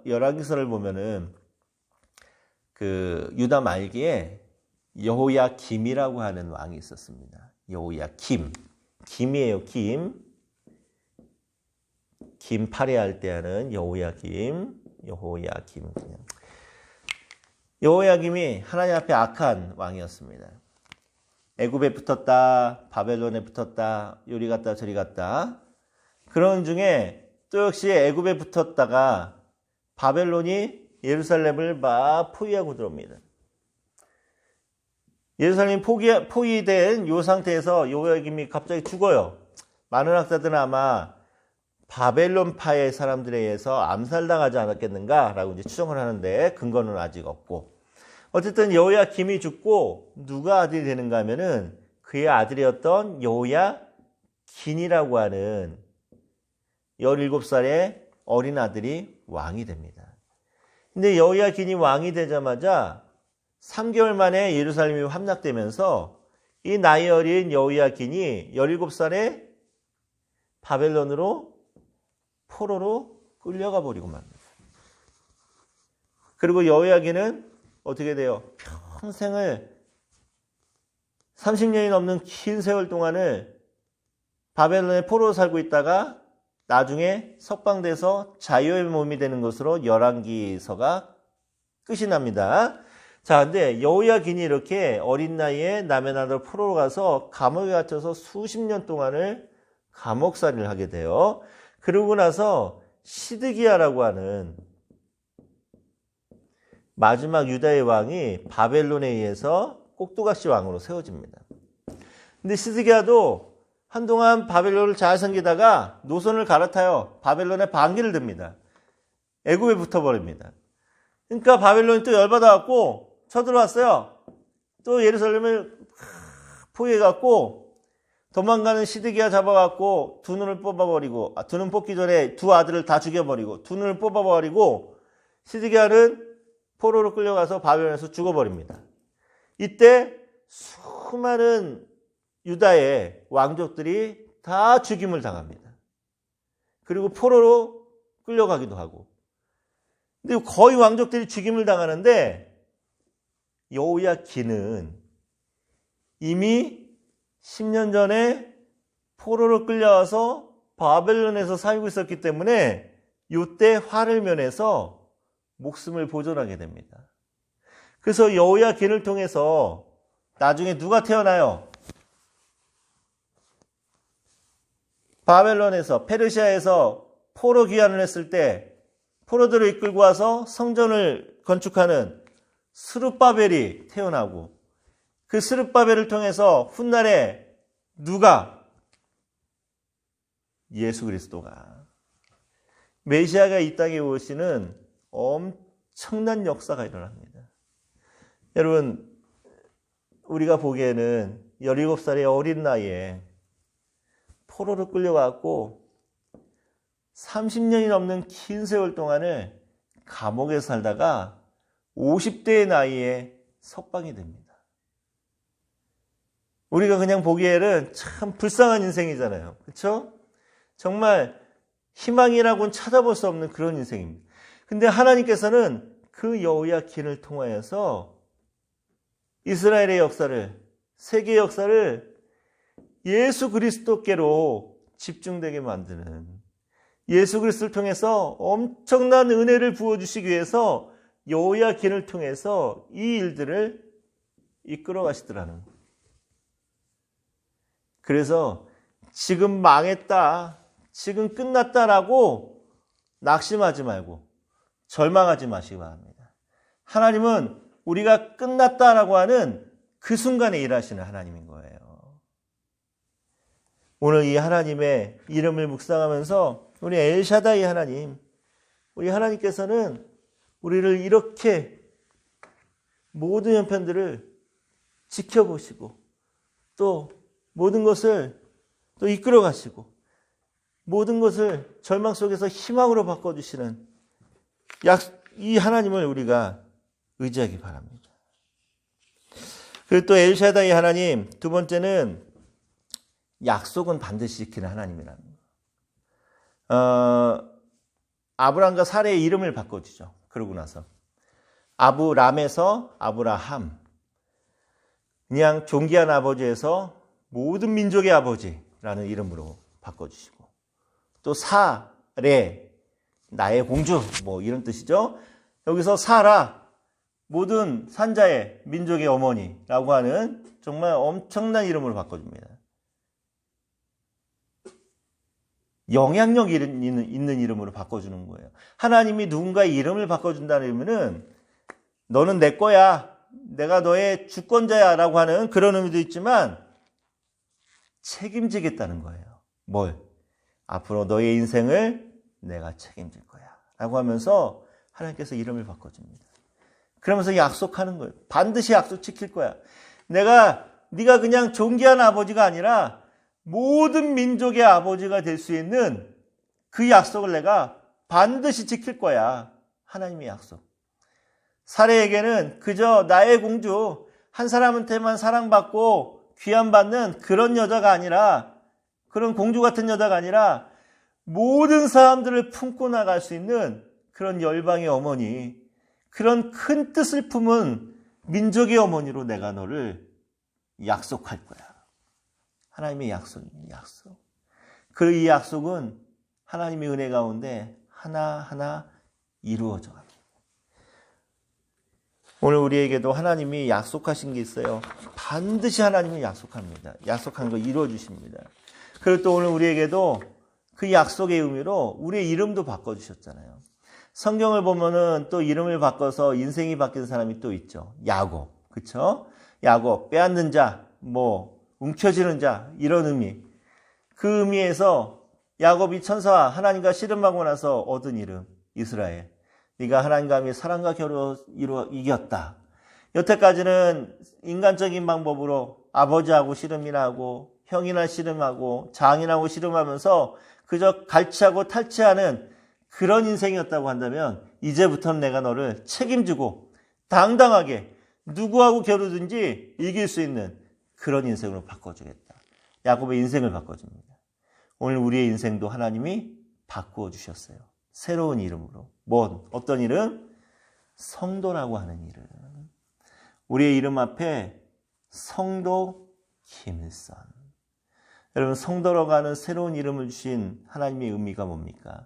열왕기서를 보면은 그 유다 말기에 여호야김이라고 하는 왕이 있었습니다. 여호야김, 김이에요, 김. 김 파리할 때 하는 여호야김. 그냥. 여호야김이 하나님 앞에 악한 왕이었습니다. 애굽에 붙었다, 바벨론에 붙었다, 요리 갔다 저리 갔다. 그런 중에 또 역시 애굽에 붙었다가 바벨론이 예루살렘을 막 포위하고 들어옵니다. 예루살렘이 포위된 이 상태에서 여호야김이 갑자기 죽어요. 많은 학자들은 아마 바벨론파의 사람들에 의해서 암살당하지 않았겠는가라고 이제 추정을 하는데 근거는 아직 없고, 어쨌든 여호야김이 죽고 누가 아들이 되는가 하면은 그의 아들이었던 여호야긴이라고 하는 17살의 어린 아들이 왕이 됩니다. 근데 여호야긴이 왕이 되자마자 3개월 만에 예루살렘이 함락되면서 이 나이 어린 여호야긴이 17살에 바벨론으로 포로로 끌려가 버리고 맙니다. 그리고 여호야긴은 어떻게 돼요? 평생을 30년이 넘는 긴 세월 동안을 바벨론의 포로로 살고 있다가 나중에 석방돼서 자유의 몸이 되는 것으로 열왕기서가 끝이 납니다. 자, 근데 여호야긴이 이렇게 어린 나이에 남의 나라로 포로로 가서 감옥에 갇혀서 수십 년 동안을 감옥살이를 하게 돼요. 그러고 나서 시드기야라고 하는 마지막 유다의 왕이 바벨론에 의해서 꼭두각시 왕으로 세워집니다. 근데 시드기야도 한동안 바벨론을 잘 섬기다가 노선을 갈아타요. 바벨론에 반기를 듭니다. 애굽에 붙어버립니다. 그러니까 바벨론이 또 열받아갖고 쳐들어왔어요. 또 예루살렘을 포위해갖고 도망가는 시드기야 잡아갖고 두 눈을 뽑아버리고, 두 눈 뽑기 전에 두 아들을 다 죽여버리고 두 눈을 뽑아버리고 시드기야는 포로로 끌려가서 바벨론에서 죽어버립니다. 이때 수많은 유다의 왕족들이 다 죽임을 당합니다. 그리고 포로로 끌려가기도 하고. 근데 거의 왕족들이 죽임을 당하는데 여호야긴은 이미 10년 전에 포로로 끌려와서 바벨론에서 살고 있었기 때문에 이때 화를 면해서 목숨을 보존하게 됩니다. 그래서 여호야긴을 통해서 나중에 누가 태어나요? 바벨론에서, 페르시아에서 포로 귀환을 했을 때 포로들을 이끌고 와서 성전을 건축하는 스룹바벨이 태어나고, 그 스룹바벨을 통해서 훗날에 누가? 예수 그리스도가, 메시아가 이 땅에 오시는 엄청난 역사가 일어납니다. 여러분, 우리가 보기에는 17살의 어린 나이에 포로로 끌려가고 30년이 넘는 긴 세월 동안을 감옥에 살다가 50대의 나이에 석방이 됩니다. 우리가 그냥 보기에는 참 불쌍한 인생이잖아요. 그렇죠? 정말 희망이라고는 찾아볼 수 없는 그런 인생입니다. 근데 하나님께서는 그 여호야긴을 통하여서 이스라엘의 역사를, 세계의 역사를 예수 그리스도께로 집중되게 만드는, 예수 그리스도를 통해서 엄청난 은혜를 부어주시기 위해서 여호야긴을 통해서 이 일들을 이끌어 가시더라는 거예요. 그래서 지금 망했다, 지금 끝났다라고 낙심하지 말고 절망하지 마시기 바랍니다. 하나님은 우리가 끝났다라고 하는 그 순간에 일하시는 하나님인 거예요. 오늘 이 하나님의 이름을 묵상하면서 우리 엘샤다이 하나님, 우리 하나님께서는 우리를 이렇게 모든 형편들을 지켜보시고 또 모든 것을 또 이끌어 가시고 모든 것을 절망 속에서 희망으로 바꿔주시는 이 하나님을 우리가 의지하기 바랍니다. 그리고 또 엘샤다이 하나님, 두 번째는 약속은 반드시 지키는 하나님이라는 거. 아브람과 사레의 이름을 바꿔주죠. 그러고 나서 아브람에서 아브라함, 그냥 존귀한 아버지에서 모든 민족의 아버지라는 이름으로 바꿔주시고, 또 사레, 나의 공주, 뭐 이런 뜻이죠. 여기서 사라, 모든 산자의 민족의 어머니라고 하는 정말 엄청난 이름으로 바꿔줍니다. 영향력 있는 이름으로 바꿔주는 거예요. 하나님이 누군가의 이름을 바꿔준다는 의미는 너는 내 거야, 내가 너의 주권자야 라고 하는 그런 의미도 있지만 책임지겠다는 거예요. 뭘? 앞으로 너의 인생을 내가 책임질 거야 라고 하면서 하나님께서 이름을 바꿔줍니다. 그러면서 약속하는 거예요. 반드시 약속 지킬 거야. 네가 그냥 존귀한 아버지가 아니라 모든 민족의 아버지가 될 수 있는 그 약속을 내가 반드시 지킬 거야. 하나님의 약속. 사례에게는 그저 나의 공주, 한 사람한테만 사랑받고 귀함받는 그런 여자가 아니라, 그런 공주 같은 여자가 아니라 모든 사람들을 품고 나갈 수 있는 그런 열방의 어머니, 그런 큰 뜻을 품은 민족의 어머니로 내가 너를 약속할 거야. 하나님의 약속입니다. 약속. 그 이 약속은 하나님의 은혜 가운데 하나하나 이루어져 갑니다. 오늘 우리에게도 하나님이 약속하신 게 있어요. 반드시 하나님이 약속합니다. 약속한 거 이루어 주십니다. 그리고 또 오늘 우리에게도 그 약속의 의미로 우리의 이름도 바꿔주셨잖아요. 성경을 보면은 또 이름을 바꿔서 인생이 바뀐 사람이 또 있죠. 야곱, 그쵸? 야곱, 빼앗는 자, 움켜쥐는 자, 이런 의미. 그 의미에서 야곱이 천사와 하나님과 씨름하고 나서 얻은 이름, 이스라엘. 네가 하나님과 함께 사랑과 결혼 이겼다. 여태까지는 인간적인 방법으로 아버지하고 씨름이나 하고 형이나 씨름하고 장인하고 씨름하면서 그저 갈취하고 탈취하는 그런 인생이었다고 한다면 이제부터는 내가 너를 책임지고 당당하게 누구하고 겨루든지 이길 수 있는 그런 인생으로 바꿔주겠다. 야곱의 인생을 바꿔줍니다. 오늘 우리의 인생도 하나님이 바꾸어 주셨어요. 새로운 이름으로. 어떤 이름? 성도라고 하는 이름. 우리의 이름 앞에 성도 김일선. 여러분, 성도라고 하는 새로운 이름을 주신 하나님의 의미가 뭡니까?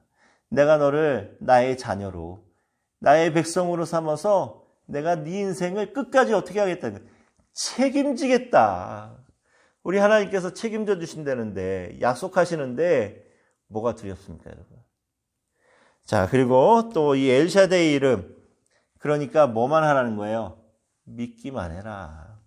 내가 너를 나의 자녀로, 나의 백성으로 삼아서 내가 네 인생을 끝까지 어떻게 하겠다? 책임지겠다. 우리 하나님께서 책임져 주신다는데, 약속하시는데 뭐가 두렵습니까, 여러분? 자, 그리고 또 이 엘샤다의 이름, 그러니까 뭐만 하라는 거예요? 믿기만 해라.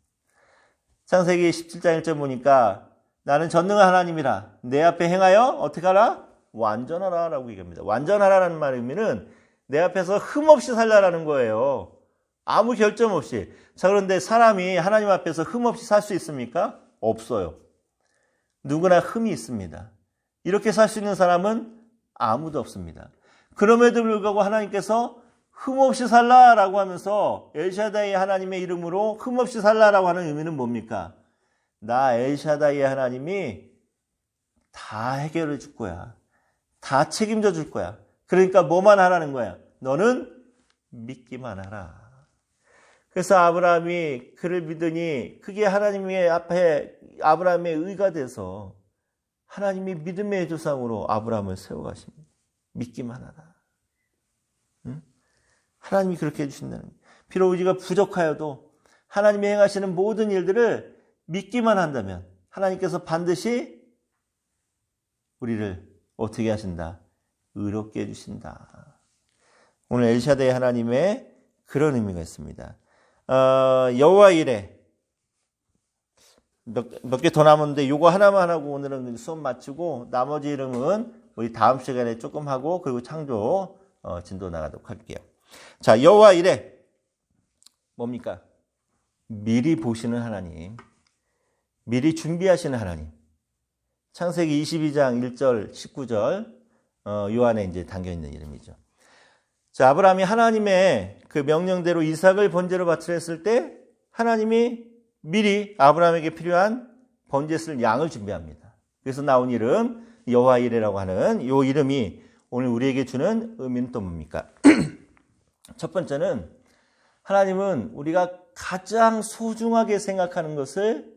창세기 17장 1절 보니까 나는 전능한 하나님이라 내 앞에 행하여 어떻게 하라? 완전하라 라고 얘기합니다. 완전하라는 말 의미는 내 앞에서 흠없이 살라라는 거예요. 아무 결점 없이. 자, 그런데 사람이 하나님 앞에서 흠없이 살 수 있습니까? 없어요. 누구나 흠이 있습니다. 이렇게 살 수 있는 사람은 아무도 없습니다. 그럼에도 불구하고 하나님께서 흠없이 살라라고 하면서 엘샤다이 하나님의 이름으로 흠없이 살라라고 하는 의미는 뭡니까? 나 엘샤다이 하나님이 다 해결해 줄 거야. 다 책임져 줄 거야. 그러니까 뭐만 하라는 거야? 너는 믿기만 하라. 그래서 아브라함이 그를 믿으니 그게 하나님의 앞에 아브라함의 의가 돼서 하나님이 믿음의 조상으로 아브라함을 세워가십니다. 믿기만 하라. 응? 하나님이 그렇게 해주신다는 거예요. 비록 우리가 부족하여도 하나님이 행하시는 모든 일들을 믿기만 한다면 하나님께서 반드시 우리를 어떻게 하신다? 의롭게 해주신다. 오늘 엘샤다이 하나님의 그런 의미가 있습니다. 여호와 이레 몇 개 더 남았는데 요거 하나만 하고 오늘은 수업 마치고 나머지 이름은 우리 다음 시간에 조금 하고 그리고 창조 진도 나가도록 할게요. 자, 여호와 이레 뭡니까? 미리 보시는 하나님, 미리 준비하시는 하나님. 창세기 22장 1절, 19절, 요 안에 이제 담겨 있는 이름이죠. 자, 아브라함이 하나님의 그 명령대로 이삭을 번제로 바치려 했을 때 하나님이 미리 아브라함에게 필요한 번제에 쓸 양을 준비합니다. 그래서 나온 이름 여호와 이레라고 하는 이 이름이 오늘 우리에게 주는 의미는 또 뭡니까? 첫 번째는 하나님은 우리가 가장 소중하게 생각하는 것을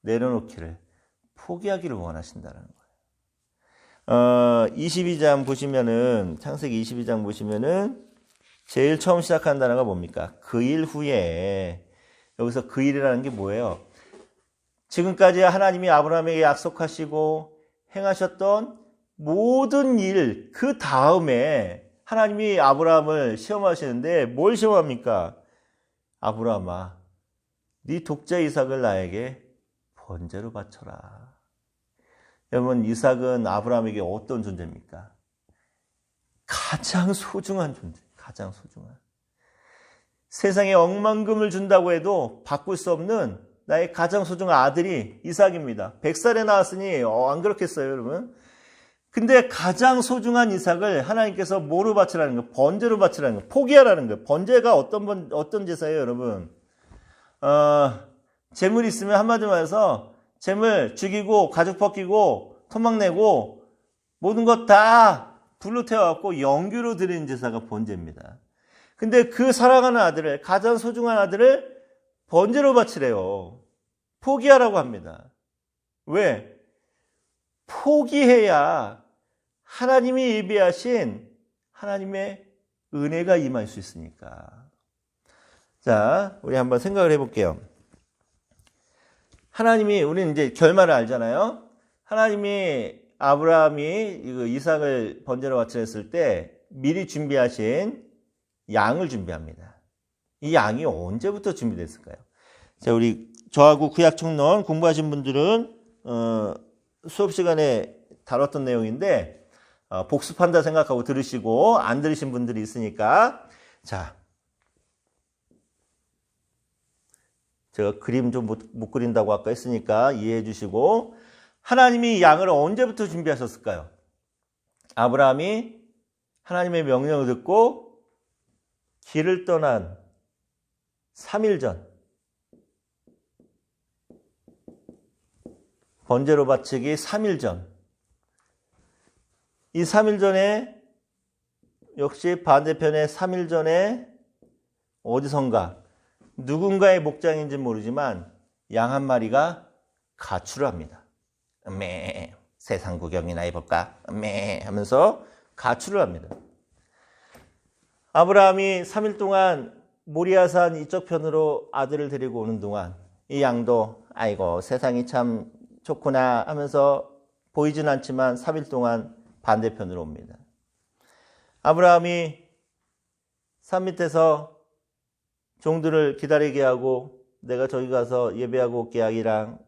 내려놓기를, 포기하기를 원하신다는 거예요. 22장 보시면은, 창세기 22장 보시면은 제일 처음 시작한 단어가 뭡니까? 그 일 후에. 여기서 그 일이라는 게 뭐예요? 지금까지 하나님이 아브라함에게 약속하시고 행하셨던 모든 일, 그 다음에 하나님이 아브라함을 시험하시는데 뭘 시험합니까? 아브라함아, 네 독자 이삭을 나에게 번제로 바쳐라. 여러분, 이삭은 아브라함에게 어떤 존재입니까? 가장 소중한 존재, 가장 소중한. 세상에 억만금을 준다고 해도 바꿀 수 없는 나의 가장 소중한 아들이 이삭입니다. 100살에 나왔으니 안 그렇겠어요, 여러분? 근데 가장 소중한 이삭을 하나님께서 뭐로 바치라는 거? 번제로 바치라는 거. 포기하라는 거. 번제가 어떤 제사예요, 여러분? 재물이 있으면 한마디로 해서 재물 죽이고 가죽 벗기고 토막 내고 모든 것 다 불로 태워갖고 영규로 드리는 제사가 번제입니다. 근데 그 사랑하는 아들을, 가장 소중한 아들을 번제로 바치래요. 포기하라고 합니다. 왜? 포기해야 하나님이 예비하신 하나님의 은혜가 임할 수 있으니까. 자, 우리 한번 생각을 해볼게요. 하나님이, 우리는 이제 결말을 알잖아요. 하나님이 아브라함이 이삭을 번제로 바치려 했을 때 미리 준비하신 양을 준비합니다. 이 양이 언제부터 준비됐을까요? 자, 저하고 구약총론 공부하신 분들은 수업 시간에 다뤘던 내용인데 복습한다 생각하고 들으시고 안 들으신 분들이 있으니까, 자, 제가 그림 좀 못 그린다고 아까 했으니까 이해해 주시고, 하나님이 양을 언제부터 준비하셨을까요? 아브라함이 하나님의 명령을 듣고 길을 떠난 3일 전, 번제로 바치기 3일 전, 이 3일 전에, 역시 반대편에 3일 전에 어디선가 누군가의 목장인지 모르지만 양 한 마리가 가출을 합니다. 세상 구경이나 해볼까? 하면서 가출을 합니다. 아브라함이 3일 동안 모리아산 이쪽 편으로 아들을 데리고 오는 동안 이 양도 아이고 세상이 참 좋구나 하면서 보이진 않지만 3일 동안 반대편으로 옵니다. 아브라함이 산 밑에서 종들을 기다리게 하고 내가 저기 가서 예배하고 올게 아기랑,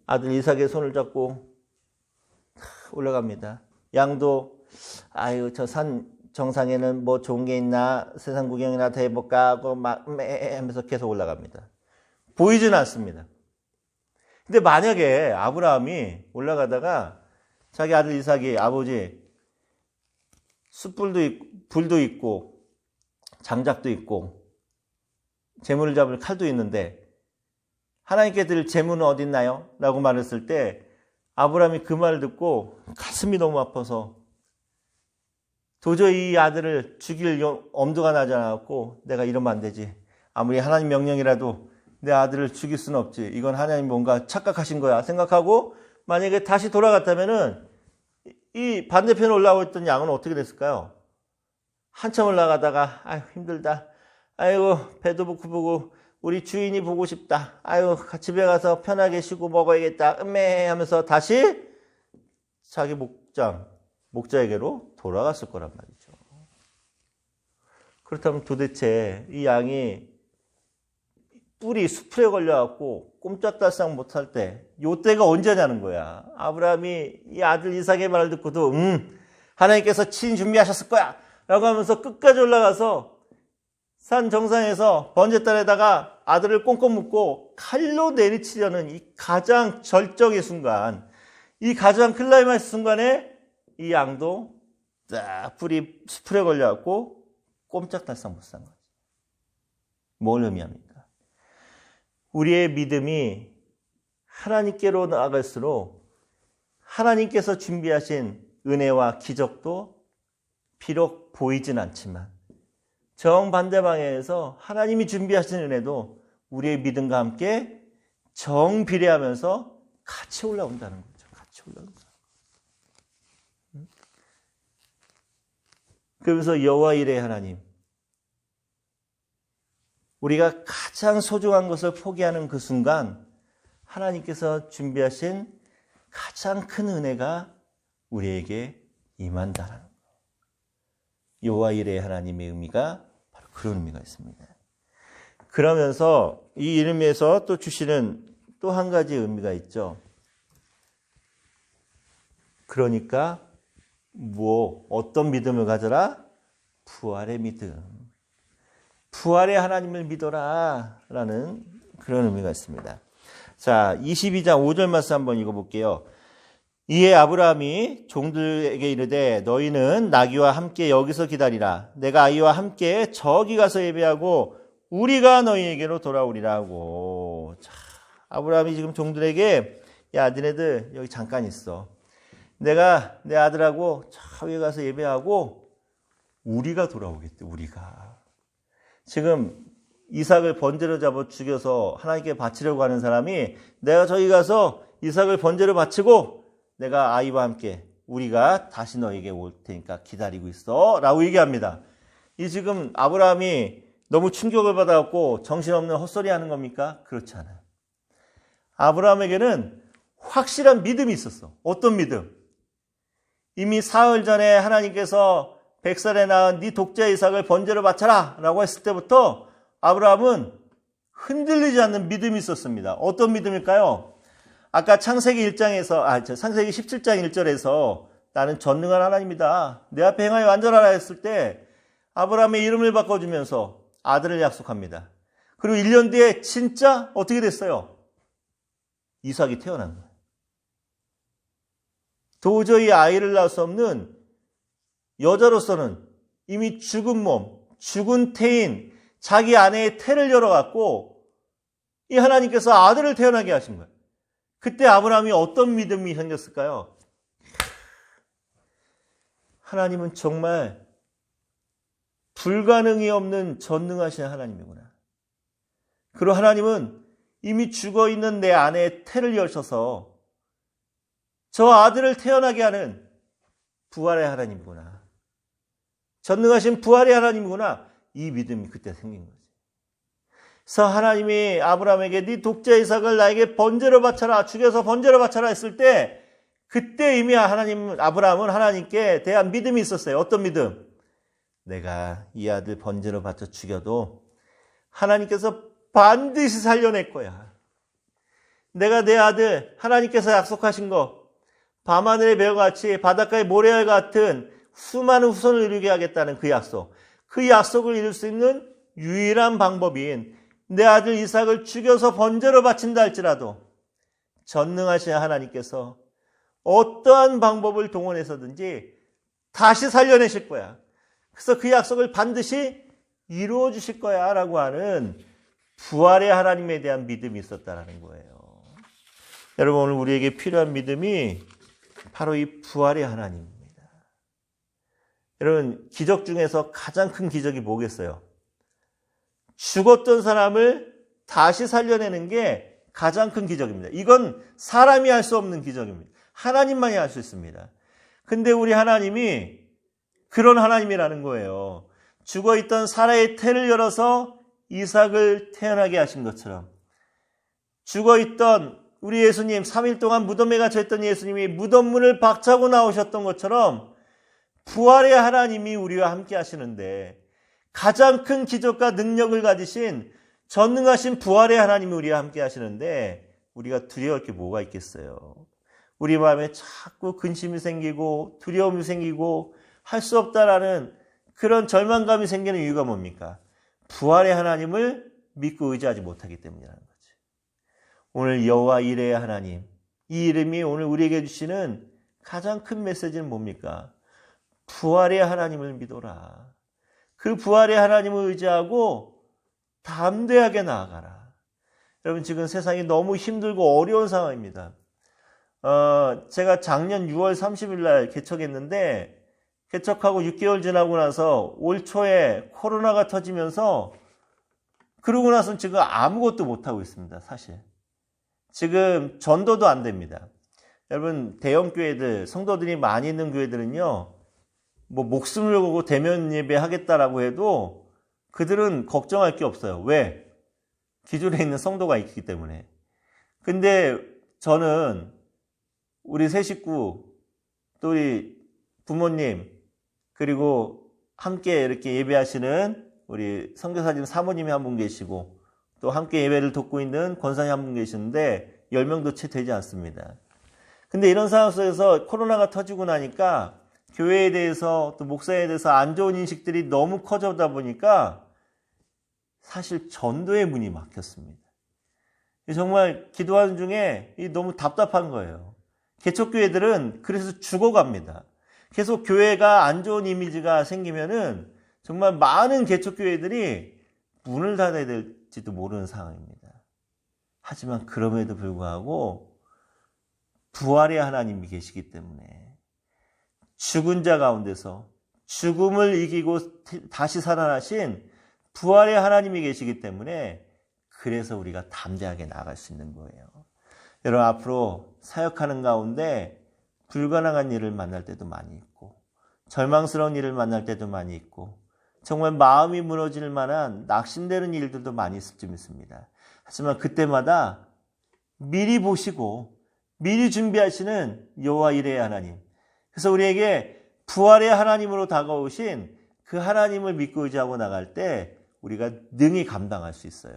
아들 이삭의 손을 잡고 올라갑니다. 양도 아유 저 산 정상에는 뭐 좋은 게 있나, 세상 구경이나 더 해볼까 하고 막 하면서 계속 올라갑니다. 보이진 않습니다. 근데 만약에 아브라함이 올라가다가 자기 아들 이삭이, 아버지, 숯불도 있고, 불도 있고, 장작도 있고, 재물을 잡을 칼도 있는데, 하나님께 드릴 재물은 어디 있나요? 라고 말했을 때, 아브라함이 그 말을 듣고 가슴이 너무 아파서 도저히 이 아들을 죽일 엄두가 나지 않았고, 내가 이러면 안 되지. 아무리 하나님 명령이라도 내 아들을 죽일 수는 없지. 이건 하나님 뭔가 착각하신 거야 생각하고 만약에 다시 돌아갔다면은 이 반대편에 올라오고 있던 양은 어떻게 됐을까요? 한참 올라가다가 아유 힘들다. 아이고 배도 고프고 우리 주인이 보고 싶다. 아유 집에 가서 편하게 쉬고 먹어야겠다. 하면서 다시 자기 목자에게로 돌아갔을 거란 말이죠. 그렇다면 도대체 이 양이 뿔이 수풀에 걸려갖고 꼼짝달싹 못할 때, 요때가 언제냐는 거야. 아브라함이 이 아들 이삭의 말을 듣고도 하나님께서 친히 준비하셨을 거야 라고 하면서 끝까지 올라가서 산 정상에서 번제단에다가 아들을 꽁꽁 묶고 칼로 내리치려는 이 가장 절정의 순간, 이 가장 클라이막스 순간에 이 양도 딱 불이 수풀에 걸려갖고 꼼짝달싹 못 산 거지. 뭘 의미합니까? 우리의 믿음이 하나님께로 나아갈수록 하나님께서 준비하신 은혜와 기적도 비록 보이진 않지만 정반대 방향에서 하나님이 준비하신 은혜도 우리의 믿음과 함께 정비례하면서 같이 올라온다는 거죠. 같이 올라온다. 그러면서 여호와 이레 하나님, 우리가 가장 소중한 것을 포기하는 그 순간 하나님께서 준비하신 가장 큰 은혜가 우리에게 임한다는 거예요. 여호와 이레 하나님의 의미가 바로 그런 의미가 있습니다. 그러면서 이 이름에서 또 주시는 또 한 가지 의미가 있죠. 그러니까 어떤 믿음을 가져라? 부활의 믿음. 부활의 하나님을 믿어라 라는 그런 의미가 있습니다. 자, 22장 5절 말씀 한번 읽어볼게요. 이에 아브라함이 종들에게 이르되 너희는 나귀와 함께 여기서 기다리라. 내가 아이와 함께 저기 가서 예배하고 우리가 너희에게로 돌아오리라 하고. 자, 아브라함이 지금 종들에게 야, 너네들 여기 잠깐 있어. 내가 내 아들하고 저기 가서 예배하고 우리가 돌아오겠대. 우리가. 지금 이삭을 번제로 잡아 죽여서 하나님께 바치려고 하는 사람이 내가 저기 가서 이삭을 번제로 바치고 내가 아이와 함께 우리가 다시 너에게 올 테니까 기다리고 있어 라고 얘기합니다. 이 지금 아브라함이 너무 충격을 받아갖고 정신없는 헛소리 하는 겁니까? 그렇지 않아요. 아브라함에게는 확실한 믿음이 있었어. 어떤 믿음? 이미 사흘 전에 하나님께서 100살에 낳은 네 독자 이삭을 번제로 바쳐라 라고 했을 때부터 아브라함은 흔들리지 않는 믿음이 있었습니다. 어떤 믿음일까요? 아까 창세기 17장 1절에서 나는 전능한 하나님이다. 내 앞에 행하여 완전하라 했을 때 아브라함의 이름을 바꿔주면서 아들을 약속합니다. 그리고 1년 뒤에 진짜 어떻게 됐어요? 이삭이 태어난 거예요. 도저히 아이를 낳을 수 없는 여자로서는 이미 죽은 몸, 죽은 태인, 자기 아내의 태를 열어갖고 이 하나님께서 아들을 태어나게 하신 거예요. 그때 아브라함이 어떤 믿음이 생겼을까요? 하나님은 정말 불가능이 없는 전능하신 하나님이구나. 그리고 하나님은 이미 죽어있는 내 아내의 태를 열셔서 저 아들을 태어나게 하는 부활의 하나님이구나. 전능하신 부활의 하나님이구나. 이 믿음이 그때 생긴 거지. 그래서 하나님이 아브라함에게 네 독자 이삭을 나에게 번제로 바쳐라. 죽여서 번제로 바쳐라 했을 때 그때 이미 아브라함은 하나님께 대한 믿음이 있었어요. 어떤 믿음? 내가 이 아들 번제로 바쳐 죽여도 하나님께서 반드시 살려낼 거야. 내가 내 아들 하나님께서 약속하신 거 밤하늘의 별과 같이 바닷가의 모래알 같은 수많은 후손을 이루게 하겠다는 그 약속. 그 약속을 이룰 수 있는 유일한 방법인 내 아들 이삭을 죽여서 번제로 바친다 할지라도 전능하신 하나님께서 어떠한 방법을 동원해서든지 다시 살려내실 거야. 그래서 그 약속을 반드시 이루어 주실 거야 라고 하는 부활의 하나님에 대한 믿음이 있었다는 거예요. 여러분, 오늘 우리에게 필요한 믿음이 바로 이 부활의 하나님입니다. 여러분, 기적 중에서 가장 큰 기적이 뭐겠어요? 죽었던 사람을 다시 살려내는 게 가장 큰 기적입니다. 이건 사람이 할 수 없는 기적입니다. 하나님만이 할 수 있습니다. 근데 우리 하나님이 그런 하나님이라는 거예요. 죽어있던 사라의 태를 열어서 이삭을 태어나게 하신 것처럼 죽어있던 우리 예수님 3일 동안 무덤에 갇혀있던 예수님이 무덤 문을 박차고 나오셨던 것처럼 부활의 하나님이 우리와 함께 하시는데 가장 큰 기적과 능력을 가지신 전능하신 부활의 하나님이 우리와 함께 하시는데 우리가 두려울 게 뭐가 있겠어요? 우리 마음에 자꾸 근심이 생기고 두려움이 생기고 할 수 없다라는 그런 절망감이 생기는 이유가 뭡니까? 부활의 하나님을 믿고 의지하지 못하기 때문이라는 거지. 오늘 여호와 이레의 하나님, 이 이름이 오늘 우리에게 주시는 가장 큰 메시지는 뭡니까? 부활의 하나님을 믿어라. 그 부활의 하나님을 의지하고 담대하게 나아가라. 여러분, 지금 세상이 너무 힘들고 어려운 상황입니다. 제가 작년 6월 30일 날 개척했는데, 개척하고 6개월 지나고 나서 올 초에 코로나가 터지면서, 그러고 나서 지금 아무것도 못하고 있습니다, 사실. 지금 전도도 안 됩니다. 여러분, 대형 교회들, 성도들이 많이 있는 교회들은요, 뭐 목숨을 걸고 대면 예배 하겠다라고 해도 그들은 걱정할 게 없어요. 왜? 기존에 있는 성도가 있기 때문에. 근데 저는 우리 세 식구, 또 우리 부모님, 그리고 함께 이렇게 예배하시는 우리 선교사님 사모님이 한 분 계시고, 또 함께 예배를 돕고 있는 권사님 한 분 계시는데 10명도 채 되지 않습니다. 근데 이런 상황 속에서 코로나가 터지고 나니까 교회에 대해서 또 목사에 대해서 안 좋은 인식들이 너무 커져다 보니까 사실 전도의 문이 막혔습니다. 정말 기도하는 중에 너무 답답한 거예요. 개척교회들은 그래서 죽어갑니다. 계속 교회가 안 좋은 이미지가 생기면은 정말 많은 개척교회들이 문을 닫아야 될지도 모르는 상황입니다. 하지만 그럼에도 불구하고 부활의 하나님이 계시기 때문에 죽은 자 가운데서 죽음을 이기고 다시 살아나신 부활의 하나님이 계시기 때문에 그래서 우리가 담대하게 나아갈 수 있는 거예요. 여러분, 앞으로 사역하는 가운데 불가능한 일을 만날 때도 많이 있고, 절망스러운 일을 만날 때도 많이 있고, 정말 마음이 무너질 만한 낙심되는 일들도 많이 있을 줄 믿습니다. 하지만 그때마다 미리 보시고 미리 준비하시는 여호와 이레의 하나님, 그래서 우리에게 부활의 하나님으로 다가오신 그 하나님을 믿고 의지하고 나갈 때 우리가 능히 감당할 수 있어요.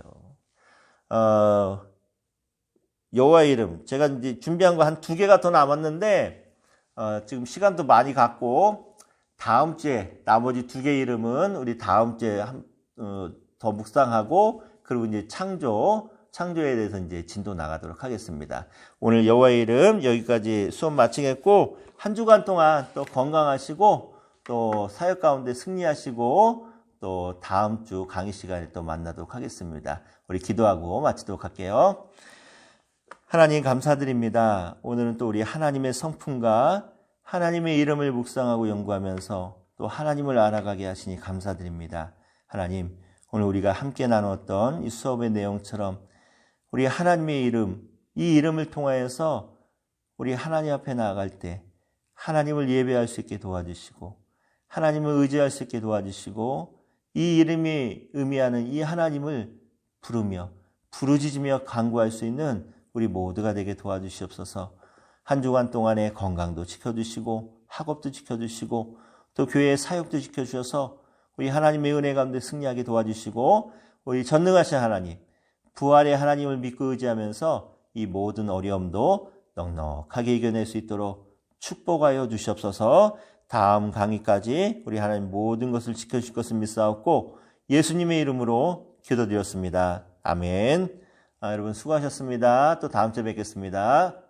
여호와의 이름, 제가 이제 준비한 거 한 2개가 더 남았는데 지금 시간도 많이 갖고 다음 주에 나머지 2개 이름은 우리 다음 주에 더 묵상하고, 그리고 이제 창조에 대해서 이제 진도 나가도록 하겠습니다. 오늘 여호와의 이름 여기까지 수업 마치겠고, 한 주간 동안 또 건강하시고 또 사역 가운데 승리하시고 또 다음 주 강의 시간에 또 만나도록 하겠습니다. 우리 기도하고 마치도록 할게요. 하나님 감사드립니다. 오늘은 또 우리 하나님의 성품과 하나님의 이름을 묵상하고 연구하면서 또 하나님을 알아가게 하시니 감사드립니다. 하나님, 오늘 우리가 함께 나눴던 이 수업의 내용처럼 우리 하나님의 이름, 이 이름을 통하여서 우리 하나님 앞에 나아갈 때 하나님을 예배할 수 있게 도와주시고, 하나님을 의지할 수 있게 도와주시고, 이 이름이 의미하는 이 하나님을 부르며 부르짖으며 간구할 수 있는 우리 모두가 되게 도와주시옵소서. 한 주간 동안의 건강도 지켜주시고 학업도 지켜주시고 또 교회의 사역도 지켜주셔서 우리 하나님의 은혜 가운데 승리하게 도와주시고, 우리 전능하신 하나님, 부활의 하나님을 믿고 의지하면서 이 모든 어려움도 넉넉하게 이겨낼 수 있도록 축복하여 주시옵소서. 다음 강의까지 우리 하나님 모든 것을 지켜주실 것을 믿사옵고 예수님의 이름으로 기도드렸습니다. 아멘. 여러분 수고하셨습니다. 또 다음 주에 뵙겠습니다.